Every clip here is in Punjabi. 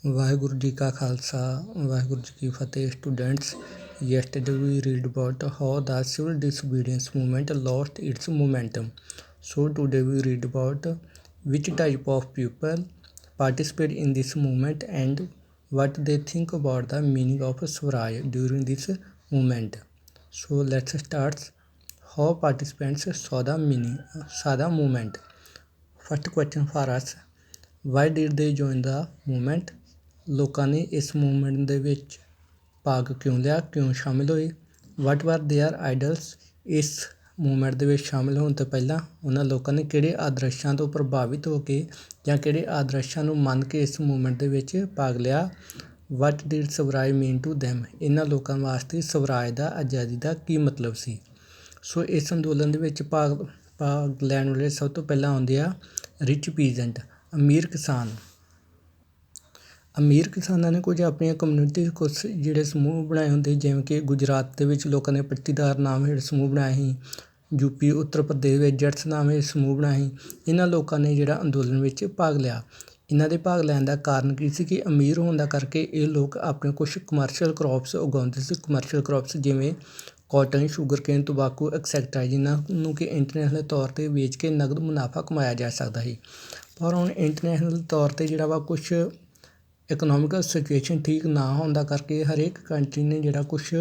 ਵਾਹਿਗੁਰੂ ਜੀ ਕਾ ਖਾਲਸਾ ਵਾਹਿਗੁਰੂ ਜੀ ਕੀ ਫਤਿਹ students yesterday we read about how the civil disobedience movement lost its momentum. So today we read about which type of people participate in this movement and what they think about the meaning of Swaraj during this movement. So let's start how participants saw the movement. First question for us, why did they join the movement? ਲੋਕਾਂ ਨੇ ਇਸ ਮੂਵਮੈਂਟ ਦੇ ਵਿੱਚ ਭਾਗ ਕਿਉਂ ਲਿਆ, ਕਿਉਂ ਸ਼ਾਮਿਲ ਹੋਏ? What are their idols? ਇਸ ਮੂਵਮੈਂਟ ਦੇ ਵਿੱਚ ਸ਼ਾਮਿਲ ਹੋਣ ਤੋਂ ਪਹਿਲਾਂ ਉਹਨਾਂ ਲੋਕਾਂ ਨੇ ਕਿਹੜੇ ਆਦਰਸ਼ਾਂ ਤੋਂ ਪ੍ਰਭਾਵਿਤ ਹੋ ਕੇ ਜਾਂ ਕਿਹੜੇ ਆਦਰਸ਼ਾਂ ਨੂੰ ਮੰਨ ਕੇ ਇਸ ਮੂਵਮੈਂਟ ਦੇ ਵਿੱਚ ਭਾਗ ਲਿਆ? What did Swaraj mean to them? ਇਹਨਾਂ ਲੋਕਾਂ ਵਾਸਤੇ ਸਵਰਾਜ ਦਾ, ਆਜ਼ਾਦੀ ਦਾ ਕੀ ਮਤਲਬ ਸੀ? ਸੋ ਇਸ ਅੰਦੋਲਨ ਦੇ ਵਿੱਚ ਭਾਗ ਲੈਣ ਵਾਲੇ ਸਭ ਤੋਂ ਪਹਿਲਾਂ ਆਉਂਦੇ ਆ ਰਿਚ ਪੀਜੈਂਟ, ਅਮੀਰ ਕਿਸਾਨ। ਅਮੀਰ ਕਿਸਾਨਾਂ ਨੇ ਕੁਝ ਆਪਣੀਆਂ ਕਮਿਊਨਿਟੀ ਕੁਝ ਜਿਹੜੇ ਸਮੂਹ ਬਣਾਏ ਹੁੰਦੇ, ਜਿਵੇਂ ਕਿ ਗੁਜਰਾਤ ਦੇ ਵਿੱਚ ਲੋਕਾਂ ਨੇ ਪੱਟੀਦਾਰ ਨਾਮ ਹੇਠ ਸਮੂਹ ਬਣਾਏ ਸੀ, ਯੂਪੀ ਉੱਤਰ ਪ੍ਰਦੇਸ਼ ਵਿੱਚ ਜੱਟਸ ਨਾਮ ਹੇਠ ਸਮੂਹ ਬਣਾਏ ਸੀ। ਇਹਨਾਂ ਲੋਕਾਂ ਨੇ ਜਿਹੜਾ ਅੰਦੋਲਨ ਵਿੱਚ ਭਾਗ ਲਿਆ। ਇਹਨਾਂ ਦੇ ਭਾਗ ਲੈਣ ਦਾ ਕਾਰਨ ਕੀ ਸੀ ਕਿ ਅਮੀਰ ਹੋਣ ਦਾ ਕਰਕੇ ਇਹ ਲੋਕ ਆਪਣੇ ਕੁਝ ਕਮਰਸ਼ੀਅਲ ਕ੍ਰੋਪਸ ਉਗਾਉਂਦੇ ਸੀ। ਕਮਰਸ਼ੀਅਲ ਕ੍ਰੋਪਸ ਜਿਵੇਂ ਕਾਟਨ, ਸ਼ੂਗਰ ਕੇਨ, ਤੰਬਾਕੂ ਐਕਸੈਟਰਾ, ਜਿਨ੍ਹਾਂ ਨੂੰ ਕਿ ਇੰਟਰਨੈਸ਼ਨਲ ਤੌਰ 'ਤੇ ਵੇਚ ਕੇ ਨਗਦ ਮੁਨਾਫਾ ਕਮਾਇਆ ਜਾ ਸਕਦਾ ਸੀ। ਪਰ ਹੁਣ ਇੰਟਰਨੈਸ਼ਨਲ ਤੌਰ 'ਤੇ ਜਿਹੜਾ ਵਾ ਕੁਛ ਇਕਨੋਮਿਕਲ ਸਿਚੁਏਸ਼ਨ ਠੀਕ ਨਾ ਹੋਣ ਦਾ ਕਰਕੇ ਹਰੇਕ ਕੰਟਰੀ ਨੇ ਜਿਹੜਾ ਕੁਛ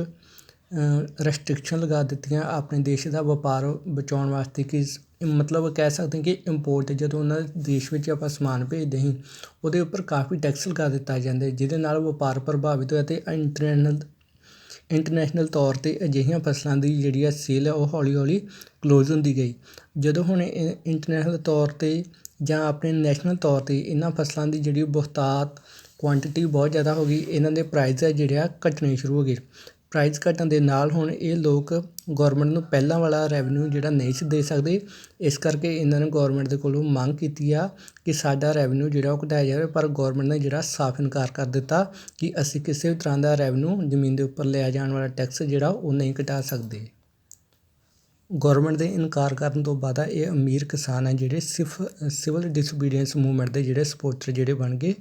ਰੈਸਟ੍ਰਿਕਸ਼ਨ ਲਗਾ ਦਿੱਤੀਆਂ ਆਪਣੇ ਦੇਸ਼ ਦਾ ਵਪਾਰ ਬਚਾਉਣ ਵਾਸਤੇ। ਕਿ ਮਤਲਬ ਕਹਿ ਸਕਦੇ ਕਿ ਇੰਪੋਰਟ, ਜਦੋਂ ਉਹਨਾਂ ਦੇ ਦੇਸ਼ ਵਿੱਚ ਆਪਾਂ ਸਮਾਨ ਭੇਜਦੇ ਸੀ ਉਹਦੇ ਉੱਪਰ ਕਾਫੀ ਟੈਕਸ ਲਗਾ ਦਿੱਤਾ ਜਾਂਦਾ, ਜਿਹਦੇ ਨਾਲ ਵਪਾਰ ਪ੍ਰਭਾਵਿਤ ਹੋਇਆ ਅਤੇ ਇੰਟਰਨੈਸ਼ਨਲ ਤੌਰ 'ਤੇ ਅਜਿਹੀਆਂ ਫਸਲਾਂ ਦੀ ਜਿਹੜੀ ਆ ਸੇਲ ਆ ਉਹ ਹੌਲੀ ਹੌਲੀ ਕਲੋਜ਼ ਹੁੰਦੀ ਗਈ। ਜਦੋਂ ਹੁਣ ਇੰਟਰਨੈਸ਼ਨਲ ਤੌਰ 'ਤੇ ਜਾਂ ਆਪਣੇ ਨੈਸ਼ਨਲ ਤੌਰ 'ਤੇ ਇਹਨਾਂ ਫਸਲਾਂ ਦੀ ਜਿਹੜੀ ਬਹੁਤਾਤ ਕੁਆਂਟਿਟੀ ਬਹੁਤ ਜ਼ਿਆਦਾ ਹੋ ਗਈ, ਇਹਨਾਂ ਦੇ ਪ੍ਰਾਈਜ਼ ਆ ਜਿਹੜੇ ਆ ਘਟਣੇ ਸ਼ੁਰੂ ਹੋ ਗਏ। ਪ੍ਰਾਈਜ਼ ਘਟਣ ਦੇ ਨਾਲ ਹੁਣ ਇਹ ਲੋਕ ਗੌਰਮੈਂਟ ਨੂੰ ਪਹਿਲਾਂ ਵਾਲਾ ਰੈਵਨਿਊ ਜਿਹੜਾ ਨਹੀਂ ਸੀ ਦੇ ਸਕਦੇ। ਇਸ ਕਰਕੇ ਇਹਨਾਂ ਨੇ ਗੌਰਮੈਂਟ ਦੇ ਕੋਲੋਂ ਮੰਗ ਕੀਤੀ ਆ ਕਿ ਸਾਡਾ ਰੈਵਨਿਊ ਜਿਹੜਾ ਉਹ ਘਟਾਇਆ ਜਾਵੇ। ਪਰ ਗੌਰਮੈਂਟ ਨੇ ਜਿਹੜਾ ਸਾਫ਼ ਇਨਕਾਰ ਕਰ ਦਿੱਤਾ ਕਿ ਅਸੀਂ ਕਿਸੇ ਵੀ ਤਰ੍ਹਾਂ ਦਾ ਰੈਵਨਿਊ, ਜ਼ਮੀਨ ਦੇ ਉੱਪਰ ਲਿਆ ਜਾਣ ਵਾਲਾ ਟੈਕਸ ਜਿਹੜਾ ਉਹ ਨਹੀਂ ਘਟਾ ਸਕਦੇ। ਗੌਰਮੈਂਟ ਦੇ ਇਨਕਾਰ ਕਰਨ ਤੋਂ ਬਾਅਦ ਇਹ ਅਮੀਰ ਕਿਸਾਨ ਹੈ ਜਿਹੜੇ ਸਿਵਲ ਡਿਸਓਬੀਡੀਐਂਸ ਮੂਵਮੈਂਟ ਦੇ ਜਿਹੜੇ ਸਪੋਰਟਰ ਜਿਹੜੇ ਬਣ ਗਏ,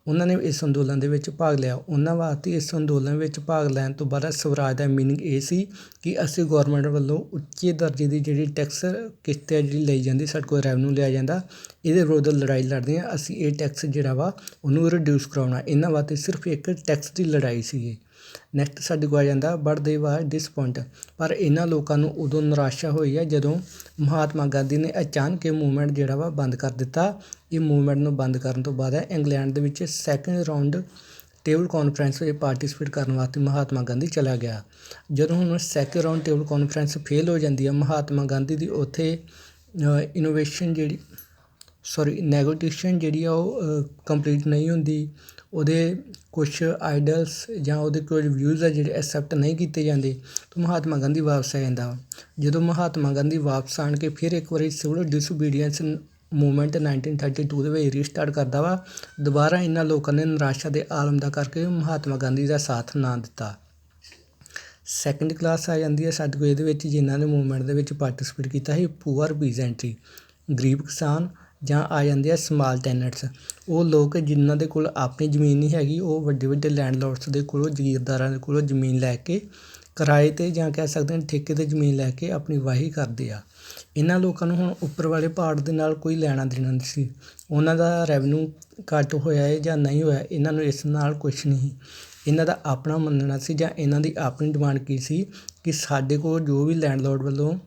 ਉਹਨਾਂ ਨੇ ਇਸ ਅੰਦੋਲਨ ਦੇ ਵਿੱਚ ਭਾਗ ਲਿਆ। ਉਹਨਾਂ ਵਾਸਤੇ ਇਸ ਅੰਦੋਲਨ ਵਿੱਚ ਭਾਗ ਲੈਣ ਤੋਂ ਬਾਅਦ ਸਵਰਾਜ ਦਾ ਮੀਨਿੰਗ ਇਹ ਸੀ ਕਿ ਅਸੀਂ ਗੌਰਮੈਂਟ ਵੱਲੋਂ ਉੱਚੇ ਦਰਜੇ ਦੀ ਜਿਹੜੀ ਟੈਕਸ ਕਿਸ਼ਤ ਹੈ ਜਿਹੜੀ ਲਈ ਜਾਂਦੀ, ਸਾਡੇ ਕੋਲ ਰੈਵਨਿਊ ਲਿਆ ਜਾਂਦਾ, ਇਹਦੇ ਵਿਰੁੱਧ ਲੜਾਈ ਲੜਦੇ ਹਾਂ। ਅਸੀਂ ਇਹ ਟੈਕਸ ਜਿਹੜਾ ਵਾ ਉਹਨੂੰ ਰਿਡਿਊਸ ਕਰਾਉਣਾ। ਇਹਨਾਂ ਵਾਸਤੇ ਸਿਰਫ ਇੱਕ ਟੈਕਸ ਦੀ ਲੜਾਈ ਸੀ। ਨੈਕਸਟ ਸਾਡੇ ਕੋਲ ਆ ਜਾਂਦਾ ਬਟ ਦੇ ਵਾਰ ਡਿਸਪੁਆਇੰਟ। ਪਰ ਇਹਨਾਂ ਲੋਕਾਂ ਨੂੰ ਉਦੋਂ ਨਿਰਾਸ਼ਾ ਹੋਈ ਹੈ ਜਦੋਂ ਮਹਾਤਮਾ ਗਾਂਧੀ ਨੇ ਅਚਾਨਕ ਇਹ ਮੂਵਮੈਂਟ ਜਿਹੜਾ ਵਾ ਬੰਦ ਕਰ ਦਿੱਤਾ। ਇਹ ਮੂਵਮੈਂਟ ਨੂੰ ਬੰਦ ਕਰਨ ਤੋਂ ਬਾਅਦ ਇੰਗਲੈਂਡ ਦੇ ਵਿੱਚ ਸੈਕਿੰਡ ਰਾਊਂਡ ਟੇਬਲ ਕਾਨਫਰੰਸ ਵਿੱਚ ਪਾਰਟੀਸਪੇਟ ਕਰਨ ਵਾਸਤੇ ਮਹਾਤਮਾ ਗਾਂਧੀ ਚਲਾ ਗਿਆ। ਜਦੋਂ ਹੁਣ second round table conference fail ਹੋ ਜਾਂਦੀ ਹੈ, ਮਹਾਤਮਾ ਗਾਂਧੀ ਦੀ ਉੱਥੇ ਨੈਗੋਟੀਏਸ਼ਨ ਜਿਹੜੀ ਆ ਉਹ ਕੰਪਲੀਟ ਨਹੀਂ ਹੁੰਦੀ। ਉਹਦੇ ਕੁਛ ਆਈਡਲਸ ਜਾਂ ਉਹਦੇ ਕੁਝ ਵਿਊਜ਼ ਆ ਜਿਹੜੇ ਐਕਸੈਪਟ ਨਹੀਂ ਕੀਤੇ ਜਾਂਦੇ, ਤਾਂ ਮਹਾਤਮਾ ਗਾਂਧੀ ਵਾਪਸ ਆ ਜਾਂਦਾ। ਜਦੋਂ ਮਹਾਤਮਾ ਗਾਂਧੀ ਵਾਪਸ ਆਣ ਕੇ ਫਿਰ ਇੱਕ ਵਾਰੀ ਸਿਵਲ ਡਿਸਓਬੀਡੀਐਂਸ ਮੂਵਮੈਂਟ 1932 ਦੇ ਵਿੱਚ ਰੀਸਟਾਰਟ ਕਰਦਾ ਵਾ, ਦੁਬਾਰਾ ਇਹਨਾਂ ਲੋਕਾਂ ਨੇ ਨਿਰਾਸ਼ਾ ਦੇ ਆਲਮ ਦਾ ਕਰਕੇ ਮਹਾਤਮਾ ਗਾਂਧੀ ਦਾ ਸਾਥ ਨਾ ਦਿੱਤਾ। ਸੈਕਿੰਡ ਕਲਾਸ ਆ ਜਾਂਦੀ ਹੈ ਸਾਡੇ ਕੋਲ ਇਹਦੇ ਵਿੱਚ, ਜਿਨ੍ਹਾਂ ਨੇ ਮੂਵਮੈਂਟ ਦੇ ਵਿੱਚ ਪਾਰਟੀਸਪੇਟ ਕੀਤਾ ਸੀ, ਪੂਅਰ ਪੀਜੈਂਟਰੀ, ਗਰੀਬ ਕਿਸਾਨ, ਜਾਂ ਆ ਜਾਂਦੇ ਆ ਸਮਾਲ ਟੈਨੈਂਟਸ, ਉਹ ਲੋਕ ਜਿਨ੍ਹਾਂ ਦੇ ਕੋਲ ਆਪਣੀ ਜ਼ਮੀਨ ਨਹੀਂ ਹੈਗੀ, ਉਹ ਵੱਡੇ ਵੱਡੇ ਲੈਂਡਲੋਰਡਸ ਦੇ ਕੋਲੋਂ, ਜਾਗੀਰਦਾਰਾਂ ਦੇ ਕੋਲੋਂ ਜ਼ਮੀਨ ਲੈ ਕੇ ਕਿਰਾਏ 'ਤੇ ਜਾਂ ਕਹਿ ਸਕਦੇ ਹਾਂ ਠੇਕੇ 'ਤੇ ਜ਼ਮੀਨ ਲੈ ਕੇ ਆਪਣੀ ਵਾਹੀ ਕਰਦੇ ਆ। ਇਹਨਾਂ ਲੋਕਾਂ ਨੂੰ ਹੁਣ ਉੱਪਰ ਵਾਲੇ ਪਾਰਟ ਦੇ ਨਾਲ ਕੋਈ ਲੈਣਾ ਦੇਣਾ ਨਹੀਂ ਸੀ। ਉਹਨਾਂ ਦਾ ਰੈਵਨਿਊ ਘੱਟ ਹੋਇਆ ਹੈ ਜਾਂ ਨਹੀਂ ਹੋਇਆ, ਇਹਨਾਂ ਨੂੰ ਇਸ ਨਾਲ ਕੁਛ ਨਹੀਂ। ਇਹਨਾਂ ਦਾ ਆਪਣਾ ਮੰਨਣਾ ਸੀ ਜਾਂ ਇਹਨਾਂ ਦੀ ਆਪਣੀ ਡਿਮਾਂਡ ਕੀ ਸੀ ਕਿ ਸਾਡੇ ਕੋਲ ਜੋ ਵੀ ਲੈਂਡਲੋਰਡ ਵੱਲੋਂ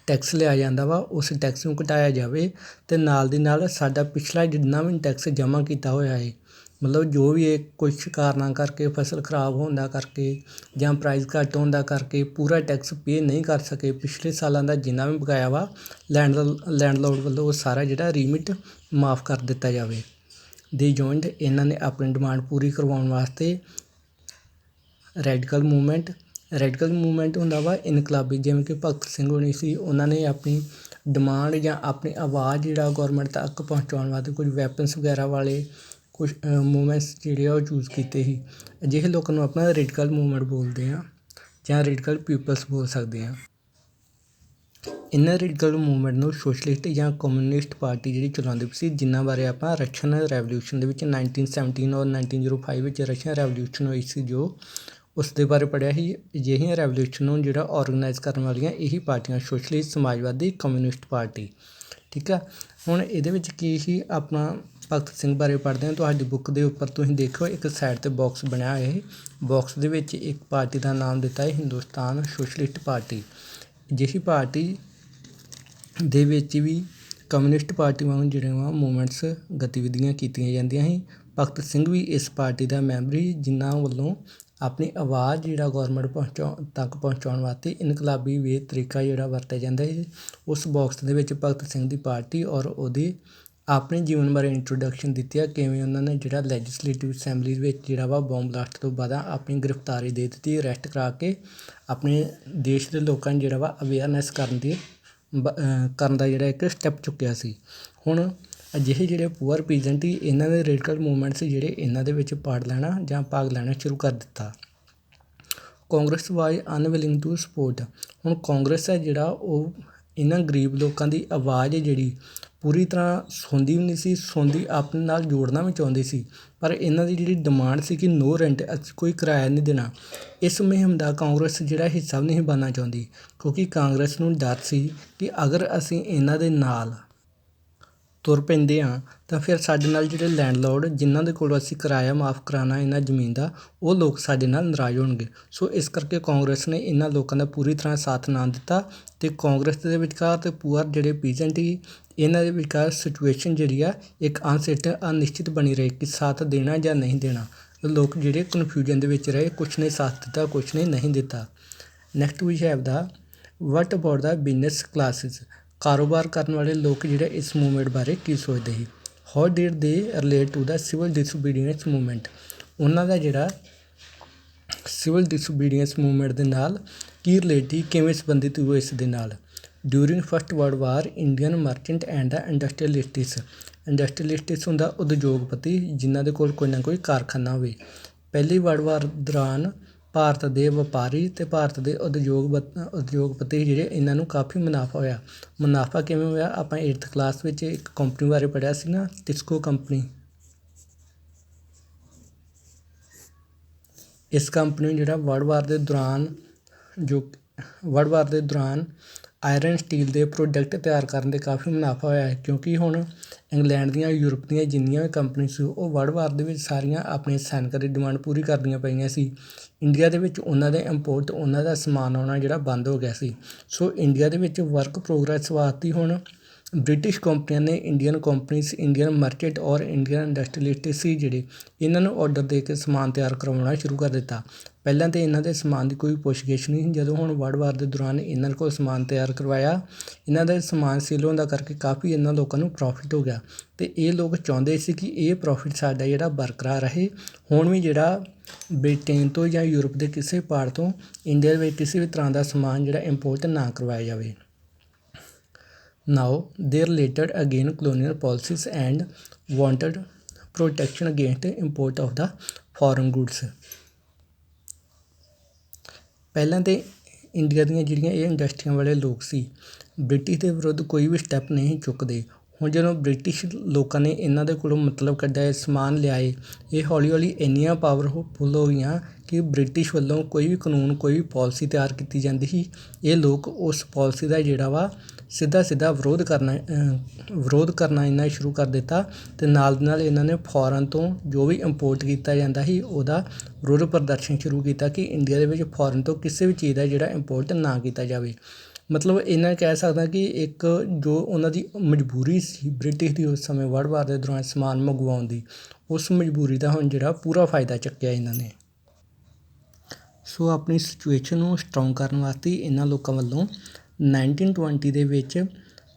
ਟੈਕਸ ਲਿਆ ਜਾਂਦਾ ਵਾ ਉਸ ਟੈਕਸ ਨੂੰ ਘਟਾਇਆ ਜਾਵੇ, ਅਤੇ ਨਾਲ ਦੀ ਨਾਲ ਸਾਡਾ ਪਿਛਲਾ ਜਿੰਨਾ ਵੀ ਟੈਕਸ ਜਮ੍ਹਾਂ ਕੀਤਾ ਹੋਇਆ ਹੈ, ਮਤਲਬ ਜੋ ਵੀ ਇਹ ਕੁਛ ਕਾਰਨਾਂ ਕਰਕੇ, ਫਸਲ ਖਰਾਬ ਹੋਣ ਦਾ ਕਰਕੇ ਜਾਂ ਪ੍ਰਾਈਸ ਘੱਟ ਹੋਣ ਦਾ ਕਰਕੇ ਪੂਰਾ ਟੈਕਸ ਪੇ ਨਹੀਂ ਕਰ ਸਕੇ, ਪਿਛਲੇ ਸਾਲਾਂ ਦਾ ਜਿੰਨਾ ਵੀ ਬਕਾਇਆ ਵਾ ਲੈਂਡਲੋਰਡ ਵੱਲੋਂ ਉਹ ਸਾਰਾ ਜਿਹੜਾ ਰੀਮਿਟ ਮਾਫ ਕਰ ਦਿੱਤਾ ਜਾਵੇ। ਦੇ ਜੁਆਇੰਟ, ਇਹਨਾਂ ਨੇ ਆਪਣੀ ਡਿਮਾਂਡ ਪੂਰੀ ਕਰਵਾਉਣ ਵਾਸਤੇ ਰੈਡੀਕਲ ਮੂਵਮੈਂਟ ਹੁੰਦਾ ਵਾ ਇਨਕਲਾਬੀ, ਜਿਵੇਂ ਕਿ ਭਗਤ ਸਿੰਘ ਹੋਣੀ ਸੀ, ਉਹਨਾਂ ਨੇ ਆਪਣੀ ਡਿਮਾਂਡ ਜਾਂ ਆਪਣੀ ਆਵਾਜ਼ ਜਿਹੜਾ ਗੌਰਮੈਂਟ ਤੱਕ ਪਹੁੰਚਾਉਣ ਵਾਸਤੇ ਕੁਝ ਵੈਪਨਸ ਵਗੈਰਾ ਵਾਲੇ ਕੁਝ ਮੂਵਮੈਂਟਸ ਜਿਹੜੇ ਆ ਉਹ ਚੂਜ਼ ਕੀਤੇ ਸੀ। ਅਜਿਹੇ ਲੋਕਾਂ ਨੂੰ ਆਪਾਂ ਰੈਡੀਕਲ ਮੂਵਮੈਂਟ ਬੋਲਦੇ ਹਾਂ ਜਾਂ ਰੈਡੀਕਲ ਪੀਪਲਸ ਬੋਲ ਸਕਦੇ ਹਾਂ। ਇਹਨਾਂ ਰੈਡੀਕਲ ਮੂਵਮੈਂਟ ਨੂੰ ਸੋਸ਼ਲਿਸਟ ਜਾਂ ਕਮਿਊਨਿਸਟ ਪਾਰਟੀ ਜਿਹੜੀ ਚਲਾਉਂਦੀ ਸੀ, ਜਿਨ੍ਹਾਂ ਬਾਰੇ ਆਪਾਂ ਰਸ਼ੀਅਨ ਰੈਵੋਲਿਊਸ਼ਨ ਦੇ ਵਿੱਚ 1917 ਔਰ 1905 ਵਿੱਚ ਰਸ਼ੀਅਨ ਰੈਵੋਲਿਊਸ਼ਨ ਹੋਈ ਸੀ ਜੋ ਉਸ ਦੇ ਬਾਰੇ ਪੜ੍ਹਿਆ ਸੀ। ਅਜਿਹੀਆਂ ਰੈਵੋਲਿਊਸ਼ਨ ਨੂੰ ਜਿਹੜਾ ਔਰਗਨਾਈਜ਼ ਕਰਨ ਵਾਲੀਆਂ ਇਹੀ ਪਾਰਟੀਆਂ ਸੋਸ਼ਲਿਸਟ, ਸਮਾਜਵਾਦੀ, ਕਮਿਊਨਿਸਟ ਪਾਰਟੀ। ਠੀਕ ਆ, ਹੁਣ ਇਹਦੇ ਵਿੱਚ ਕੀ ਸੀ ਆਪਣਾ ਭਗਤ ਸਿੰਘ ਬਾਰੇ ਪੜ੍ਹਦੇ ਹਾਂ। ਤੁਹਾਡੀ ਬੁੱਕ ਦੇ ਉੱਪਰ ਤੁਸੀਂ ਦੇਖੋ ਇੱਕ ਸਾਈਡ 'ਤੇ ਬਾਕਸ ਬਣਿਆ ਹੋਇਆ ਹੈ। ਬਾਕਸ ਦੇ ਵਿੱਚ ਇੱਕ ਪਾਰਟੀ ਦਾ ਨਾਮ ਦਿੱਤਾ ਹੈ ਹਿੰਦੁਸਤਾਨ ਸੋਸ਼ਲਿਸਟ ਪਾਰਟੀ। ਅਜਿਹੀ ਪਾਰਟੀ ਦੇ ਵਿੱਚ ਵੀ ਕਮਿਊਨਿਸਟ ਪਾਰਟੀ ਵਾਂਗ ਜਿਹੜੀਆਂ ਮੂਵਮੈਂਟਸ ਗਤੀਵਿਧੀਆਂ ਕੀਤੀਆਂ ਜਾਂਦੀਆਂ ਸੀ। ਭਗਤ ਸਿੰਘ ਵੀ ਇਸ ਪਾਰਟੀ ਦਾ ਮੈਂਬਰ ਸੀ, ਜਿਨ੍ਹਾਂ ਵੱਲੋਂ ਆਪਣੀ ਆਵਾਜ਼ ਜਿਹੜਾ ਗੌਰਮੈਂਟ ਤੱਕ ਪਹੁੰਚਾਉਣ ਵਾਸਤੇ ਇਨਕਲਾਬੀ ਤਰੀਕਾ ਜਿਹੜਾ ਵਰਤਿਆ ਜਾਂਦਾ ਹੈ। ਉਸ ਬਾਕਸ ਦੇ ਵਿੱਚ ਭਗਤ ਸਿੰਘ ਦੀ ਪਾਰਟੀ ਔਰ ਉਹਦੇ ਆਪਣੇ ਜੀਵਨ ਬਾਰੇ ਇੰਟਰੋਡਕਸ਼ਨ ਦਿੱਤੀ ਆ, ਕਿਵੇਂ ਉਹਨਾਂ ਨੇ ਜਿਹੜਾ ਲੈਜਿਸਲੇਟਿਵ ਅਸੈਂਬਲੀ ਵਿੱਚ ਜਿਹੜਾ ਵਾ ਬੋਂਬ ਬਲਾਸਟ ਤੋਂ ਬਾਅਦ ਆਪਣੀ ਗ੍ਰਿਫਤਾਰੀ ਦੇ ਦਿੱਤੀ, ਅਰੈਸਟ ਕਰਾ ਕੇ ਆਪਣੇ ਦੇਸ਼ ਦੇ ਲੋਕਾਂ ਨੂੰ ਜਿਹੜਾ ਵਾ ਅਵੇਅਰਨੈਸ ਕਰਨ ਦਾ ਜਿਹੜਾ ਇੱਕ ਸਟੈਪ ਚੁੱਕਿਆ ਸੀ। ਹੁਣ ਅਜਿਹੇ ਜਿਹੜੇ ਪੂਅਰ ਪੀਜੈਂਟ ਸੀ, ਇਹਨਾਂ ਦੇ ਰੈਡੀਕਲ ਮੂਵਮੈਂਟਸ ਜਿਹੜੇ ਇਹਨਾਂ ਦੇ ਵਿੱਚ ਭਾਗ ਲੈਣਾ ਸ਼ੁਰੂ ਕਰ ਦਿੱਤਾ। ਕਾਂਗਰਸ ਵਾਜ ਅਨਵਿਲਿੰਗ ਟੂ ਸਪੋਰਟ। ਹੁਣ ਕਾਂਗਰਸ ਹੈ ਜਿਹੜਾ ਉਹ ਇਹਨਾਂ ਗਰੀਬ ਲੋਕਾਂ ਦੀ ਆਵਾਜ਼ ਜਿਹੜੀ ਪੂਰੀ ਤਰ੍ਹਾਂ ਸੁਣਦੀ ਵੀ ਨਹੀਂ ਸੀ, ਆਪਣੇ ਨਾਲ ਜੋੜਨਾ ਵੀ ਚਾਹੁੰਦੀ ਸੀ, ਪਰ ਇਹਨਾਂ ਦੀ ਜਿਹੜੀ ਡਿਮਾਂਡ ਸੀ ਕਿ ਨੋ ਰੈਂਟ, ਅਸੀਂ ਕੋਈ ਕਿਰਾਇਆ ਨਹੀਂ ਦੇਣਾ। ਇਸ ਮੁਹਿੰਮ ਦਾ ਕਾਂਗਰਸ ਜਿਹੜਾ ਹਿੱਸਾ ਵੀ ਨਹੀਂ ਬਣਨਾ ਚਾਹੁੰਦੀ, ਕਿਉਂਕਿ ਕਾਂਗਰਸ ਨੂੰ ਡਰ ਸੀ ਕਿ ਅਗਰ ਅਸੀਂ ਇਹਨਾਂ ਦੇ ਨਾਲ ਤੁਰ ਪੈਂਦੇ ਹਾਂ ਤਾਂ ਫਿਰ ਸਾਡੇ ਨਾਲ ਜਿਹੜੇ ਲੈਂਡਲੋਰਡ ਜਿਨ੍ਹਾਂ ਦੇ ਕੋਲੋਂ ਅਸੀਂ ਕਿਰਾਇਆ ਮਾਫ਼ ਕਰਾਉਣਾ ਇਹਨਾਂ ਜ਼ਮੀਨ ਦਾ, ਉਹ ਲੋਕ ਸਾਡੇ ਨਾਲ ਨਾਰਾਜ਼ ਹੋਣਗੇ। ਸੋ ਇਸ ਕਰਕੇ ਕਾਂਗਰਸ ਨੇ ਇਹਨਾਂ ਲੋਕਾਂ ਦਾ ਪੂਰੀ ਤਰ੍ਹਾਂ ਸਾਥ ਨਾ ਦਿੱਤਾ ਅਤੇ ਕਾਂਗਰਸ ਦੇ ਵਿਚਕਾਰ ਅਤੇ ਪੂਅਰ ਜਿਹੜੇ ਪੀਜੈਂਟ ਸੀ ਇਹਨਾਂ ਦੇ ਵਿਚਕਾਰ ਸਿਚੁਏਸ਼ਨ ਜਿਹੜੀ ਆ ਇੱਕ ਅਨਿਸ਼ਚਿਤ ਬਣੀ ਰਹੀ ਕਿ ਸਾਥ ਦੇਣਾ ਜਾਂ ਨਹੀਂ ਦੇਣਾ। ਲੋਕ ਜਿਹੜੇ ਕਨਫਿਊਜ਼ਨ ਦੇ ਵਿੱਚ ਰਹੇ, ਕੁਛ ਨੇ ਸਾਥ ਦਿੱਤਾ, ਕੁਛ ਨੇ ਨਹੀਂ ਦਿੱਤਾ। Next we have the what about the business classes. ਕਾਰੋਬਾਰ ਕਰਨ ਵਾਲੇ ਲੋਕ ਜਿਹੜੇ ਇਸ ਮੂਵਮੈਂਟ ਬਾਰੇ ਕੀ ਸੋਚਦੇ ਸੀ। How did they relate to the civil disobedience movement. ਉਹਨਾਂ ਦਾ ਜਿਹੜਾ ਸਿਵਲ ਡਿਸਓਬੀਡੀਐਂਸ ਮੂਵਮੈਂਟ ਦੇ ਨਾਲ ਕੀ ਰਿਲੇਟ ਸੀ, ਕਿਵੇਂ ਸੰਬੰਧਿਤ ਹੋਏ ਇਸ ਦੇ ਨਾਲ। During first world war Indian merchant and the industrialists ਹੁੰਦਾ ਉਦਯੋਗਪਤੀ, ਜਿਨ੍ਹਾਂ ਦੇ ਕੋਲ ਕੋਈ ਨਾ ਕੋਈ ਕਾਰਖਾਨਾ ਹੋਵੇ। ਪਹਿਲੀ ਵਰਲਡ ਵਾਰ ਦੌਰਾਨ ਭਾਰਤ ਦੇ ਵਪਾਰੀ ਅਤੇ ਭਾਰਤ ਦੇ ਉਦਯੋਗਪਤੀ ਜਿਹੜੇ ਇਹਨਾਂ ਨੂੰ ਕਾਫੀ ਮੁਨਾਫਾ ਹੋਇਆ। ਮੁਨਾਫਾ ਕਿਵੇਂ ਹੋਇਆ, ਆਪਾਂ 8th ਕਲਾਸ ਵਿੱਚ ਇੱਕ ਕੰਪਨੀ ਬਾਰੇ ਪੜ੍ਹਿਆ ਸੀ ਨਾ, ਟਿਸਕੋ ਕੰਪਨੀ। ਇਸ ਕੰਪਨੀ ਨੂੰ ਜਿਹੜਾ ਵਰਲਡ ਵਾਰ ਦੇ ਦੌਰਾਨ ਆਇਰਨ ਸਟੀਲ ਦੇ ਪ੍ਰੋਡਕਟ ਤਿਆਰ ਕਰਨ ਦੇ ਕਾਫੀ ਮੁਨਾਫਾ ਹੋਇਆ ਹੈ, ਕਿਉਂਕਿ ਹੁਣ ਇੰਗਲੈਂਡ ਦੀਆਂ, ਯੂਰਪ ਦੀਆਂ ਜਿੰਨੀਆਂ ਵੀ ਕੰਪਨੀ ਸੀ ਉਹ ਵਰਲਡ ਵਾਰ ਦੇ ਵਿੱਚ ਸਾਰੀਆਂ ਆਪਣੇ ਸੈਨਿਕਾਂ ਦੀ ਡਿਮਾਂਡ ਪੂਰੀ ਕਰਦੀਆਂ ਪਈਆਂ ਸੀ। ਇੰਡੀਆ ਦੇ ਵਿੱਚ ਉਹਨਾਂ ਦੇ ਇੰਪੋਰਟ, ਉਹਨਾਂ ਦਾ ਸਮਾਨ ਆਉਣਾ ਜਿਹੜਾ ਬੰਦ ਹੋ ਗਿਆ ਸੀ। ਸੋ ਇੰਡੀਆ ਦੇ ਵਿੱਚ ਵਰਕ ਪ੍ਰੋਗਰੈਸ ਵਾਸਤੇ ਹੁਣ ਬ੍ਰਿਟਿਸ਼ ਕੰਪਨੀਆਂ ਨੇ ਇੰਡੀਅਨ ਕੰਪਨੀਜ਼, ਇੰਡੀਅਨ ਮਰਚੈਂਟ ਔਰ ਇੰਡੀਅਨ ਇੰਡਸਟਰੀਅਲਿਸਟ ਸੀ ਜਿਹੜੇ, ਇਹਨਾਂ ਨੂੰ ਆਰਡਰ ਦੇ ਕੇ ਸਮਾਨ ਤਿਆਰ ਕਰਵਾਉਣਾ ਸ਼ੁਰੂ ਕਰ ਦਿੱਤਾ। ਪਹਿਲਾਂ ਤਾਂ ਇਹਨਾਂ ਦੇ ਸਮਾਨ ਦੀ ਕੋਈ ਪੁੱਛਗਿੱਛ ਨਹੀਂ ਸੀ। ਜਦੋਂ ਹੁਣ ਵਰਲਡ ਵਾਰ ਦੇ ਦੌਰਾਨ ਇਹਨਾਂ ਕੋਲ ਸਮਾਨ ਤਿਆਰ ਕਰਵਾਇਆ, ਇਹਨਾਂ ਦਾ ਸਮਾਨ ਸੇਲ ਹੋਣ ਦਾ ਕਰਕੇ ਕਾਫੀ ਇਹਨਾਂ ਲੋਕਾਂ ਨੂੰ ਪ੍ਰੋਫਿਟ ਹੋ ਗਿਆ ਅਤੇ ਇਹ ਲੋਕ ਚਾਹੁੰਦੇ ਸੀ ਕਿ ਇਹ ਪ੍ਰੋਫਿਟ ਸਾਡਾ ਜਿਹੜਾ ਬਰਕਰਾਰ ਰਹੇ। ਹੁਣ ਵੀ ਜਿਹੜਾ ਬ੍ਰਿਟੇਨ ਤੋਂ ਜਾਂ ਯੂਰਪ ਦੇ ਕਿਸੇ ਪਾਰਟ ਤੋਂ ਇੰਡੀਆ ਵਿੱਚ ਕਿਸੇ ਵੀ ਤਰ੍ਹਾਂ ਦਾ ਸਮਾਨ ਜਿਹੜਾ ਇੰਪੋਰਟ ਨਾ ਕਰਵਾਇਆ ਜਾਵੇ। ਨਾਓ ਦੇ related again colonial policies and wanted protection against import of the foreign goods. ਪਹਿਲਾਂ ਤਾਂ ਇੰਡੀਆ ਦੀਆਂ ਜਿਹੜੀਆਂ ਇਹ ਇੰਡਸਟਰੀਆਂ ਵਾਲੇ ਲੋਕ ਸੀ, ਬ੍ਰਿਟਿਸ਼ ਦੇ ਵਿਰੁੱਧ ਕੋਈ ਵੀ ਸਟੈਪ ਨਹੀਂ ਚੁੱਕਦੇ। ਹੁਣ ਜਦੋਂ ਬ੍ਰਿਟਿਸ਼ ਲੋਕਾਂ ਨੇ ਇਹਨਾਂ ਦੇ ਕੋਲੋਂ ਮਤਲਬ ਕੱਢਿਆ, ਸਮਾਨ ਲਿਆਏ, ਇਹ ਹੌਲੀ ਹੌਲੀ ਇੰਨੀਆਂ ਪਾਵਰਫੁੱਲ ਹੋ ਗਈਆਂ ਕਿ ਬ੍ਰਿਟਿਸ਼ ਵੱਲੋਂ ਕੋਈ ਵੀ ਕਾਨੂੰਨ, ਕੋਈ ਵੀ ਪੋਲਿਸੀ ਤਿਆਰ ਕੀਤੀ ਜਾਂਦੀ ਸੀ, ਇਹ ਲੋਕ ਉਸ ਪੋਲਿਸੀ ਦਾ ਜਿਹੜਾ ਵਾ ਸਿੱਧਾ ਵਿਰੋਧ ਕਰਨਾ ਇਹਨਾਂ ਸ਼ੁਰੂ ਕਰ ਦਿੱਤਾ ਅਤੇ ਨਾਲ ਦੀ ਨਾਲ ਇਹਨਾਂ ਨੇ ਫੋਰਨ ਤੋਂ ਜੋ ਵੀ ਇੰਪੋਰਟ ਕੀਤਾ ਜਾਂਦਾ ਸੀ ਉਹਦਾ ਵਿਰੋਧ ਪ੍ਰਦਰਸ਼ਨ ਸ਼ੁਰੂ ਕੀਤਾ ਕਿ ਇੰਡੀਆ ਦੇ ਵਿੱਚ ਫੋਰਨ ਤੋਂ ਕਿਸੇ ਵੀ ਚੀਜ਼ ਦਾ ਜਿਹੜਾ ਇੰਪੋਰਟ ਨਾ ਕੀਤਾ ਜਾਵੇ। ਮਤਲਬ ਇਹਨਾਂ ਕਹਿ ਸਕਦਾ ਕਿ ਇੱਕ ਜੋ ਉਹਨਾਂ ਦੀ ਮਜਬੂਰੀ ਸੀ ਬ੍ਰਿਟਿਸ਼ ਦੀ ਉਸ ਸਮੇਂ ਵਰਲਡ ਵਾਰ ਦੇ ਦੌਰਾਨ ਸਮਾਨ ਮੰਗਵਾਉਣ ਦੀ, ਉਸ ਮਜਬੂਰੀ ਦਾ ਹੁਣ ਜਿਹੜਾ ਪੂਰਾ ਫਾਇਦਾ ਚੱਕਿਆ ਇਹਨਾਂ ਨੇ। ਸੋ ਆਪਣੀ ਸਿਚੁਏਸ਼ਨ ਨੂੰ ਸਟਰੋਂਗ ਕਰਨ ਵਾਸਤੇ ਇਹਨਾਂ ਲੋਕਾਂ ਵੱਲੋਂ 1920 ਦੇ ਵਿੱਚ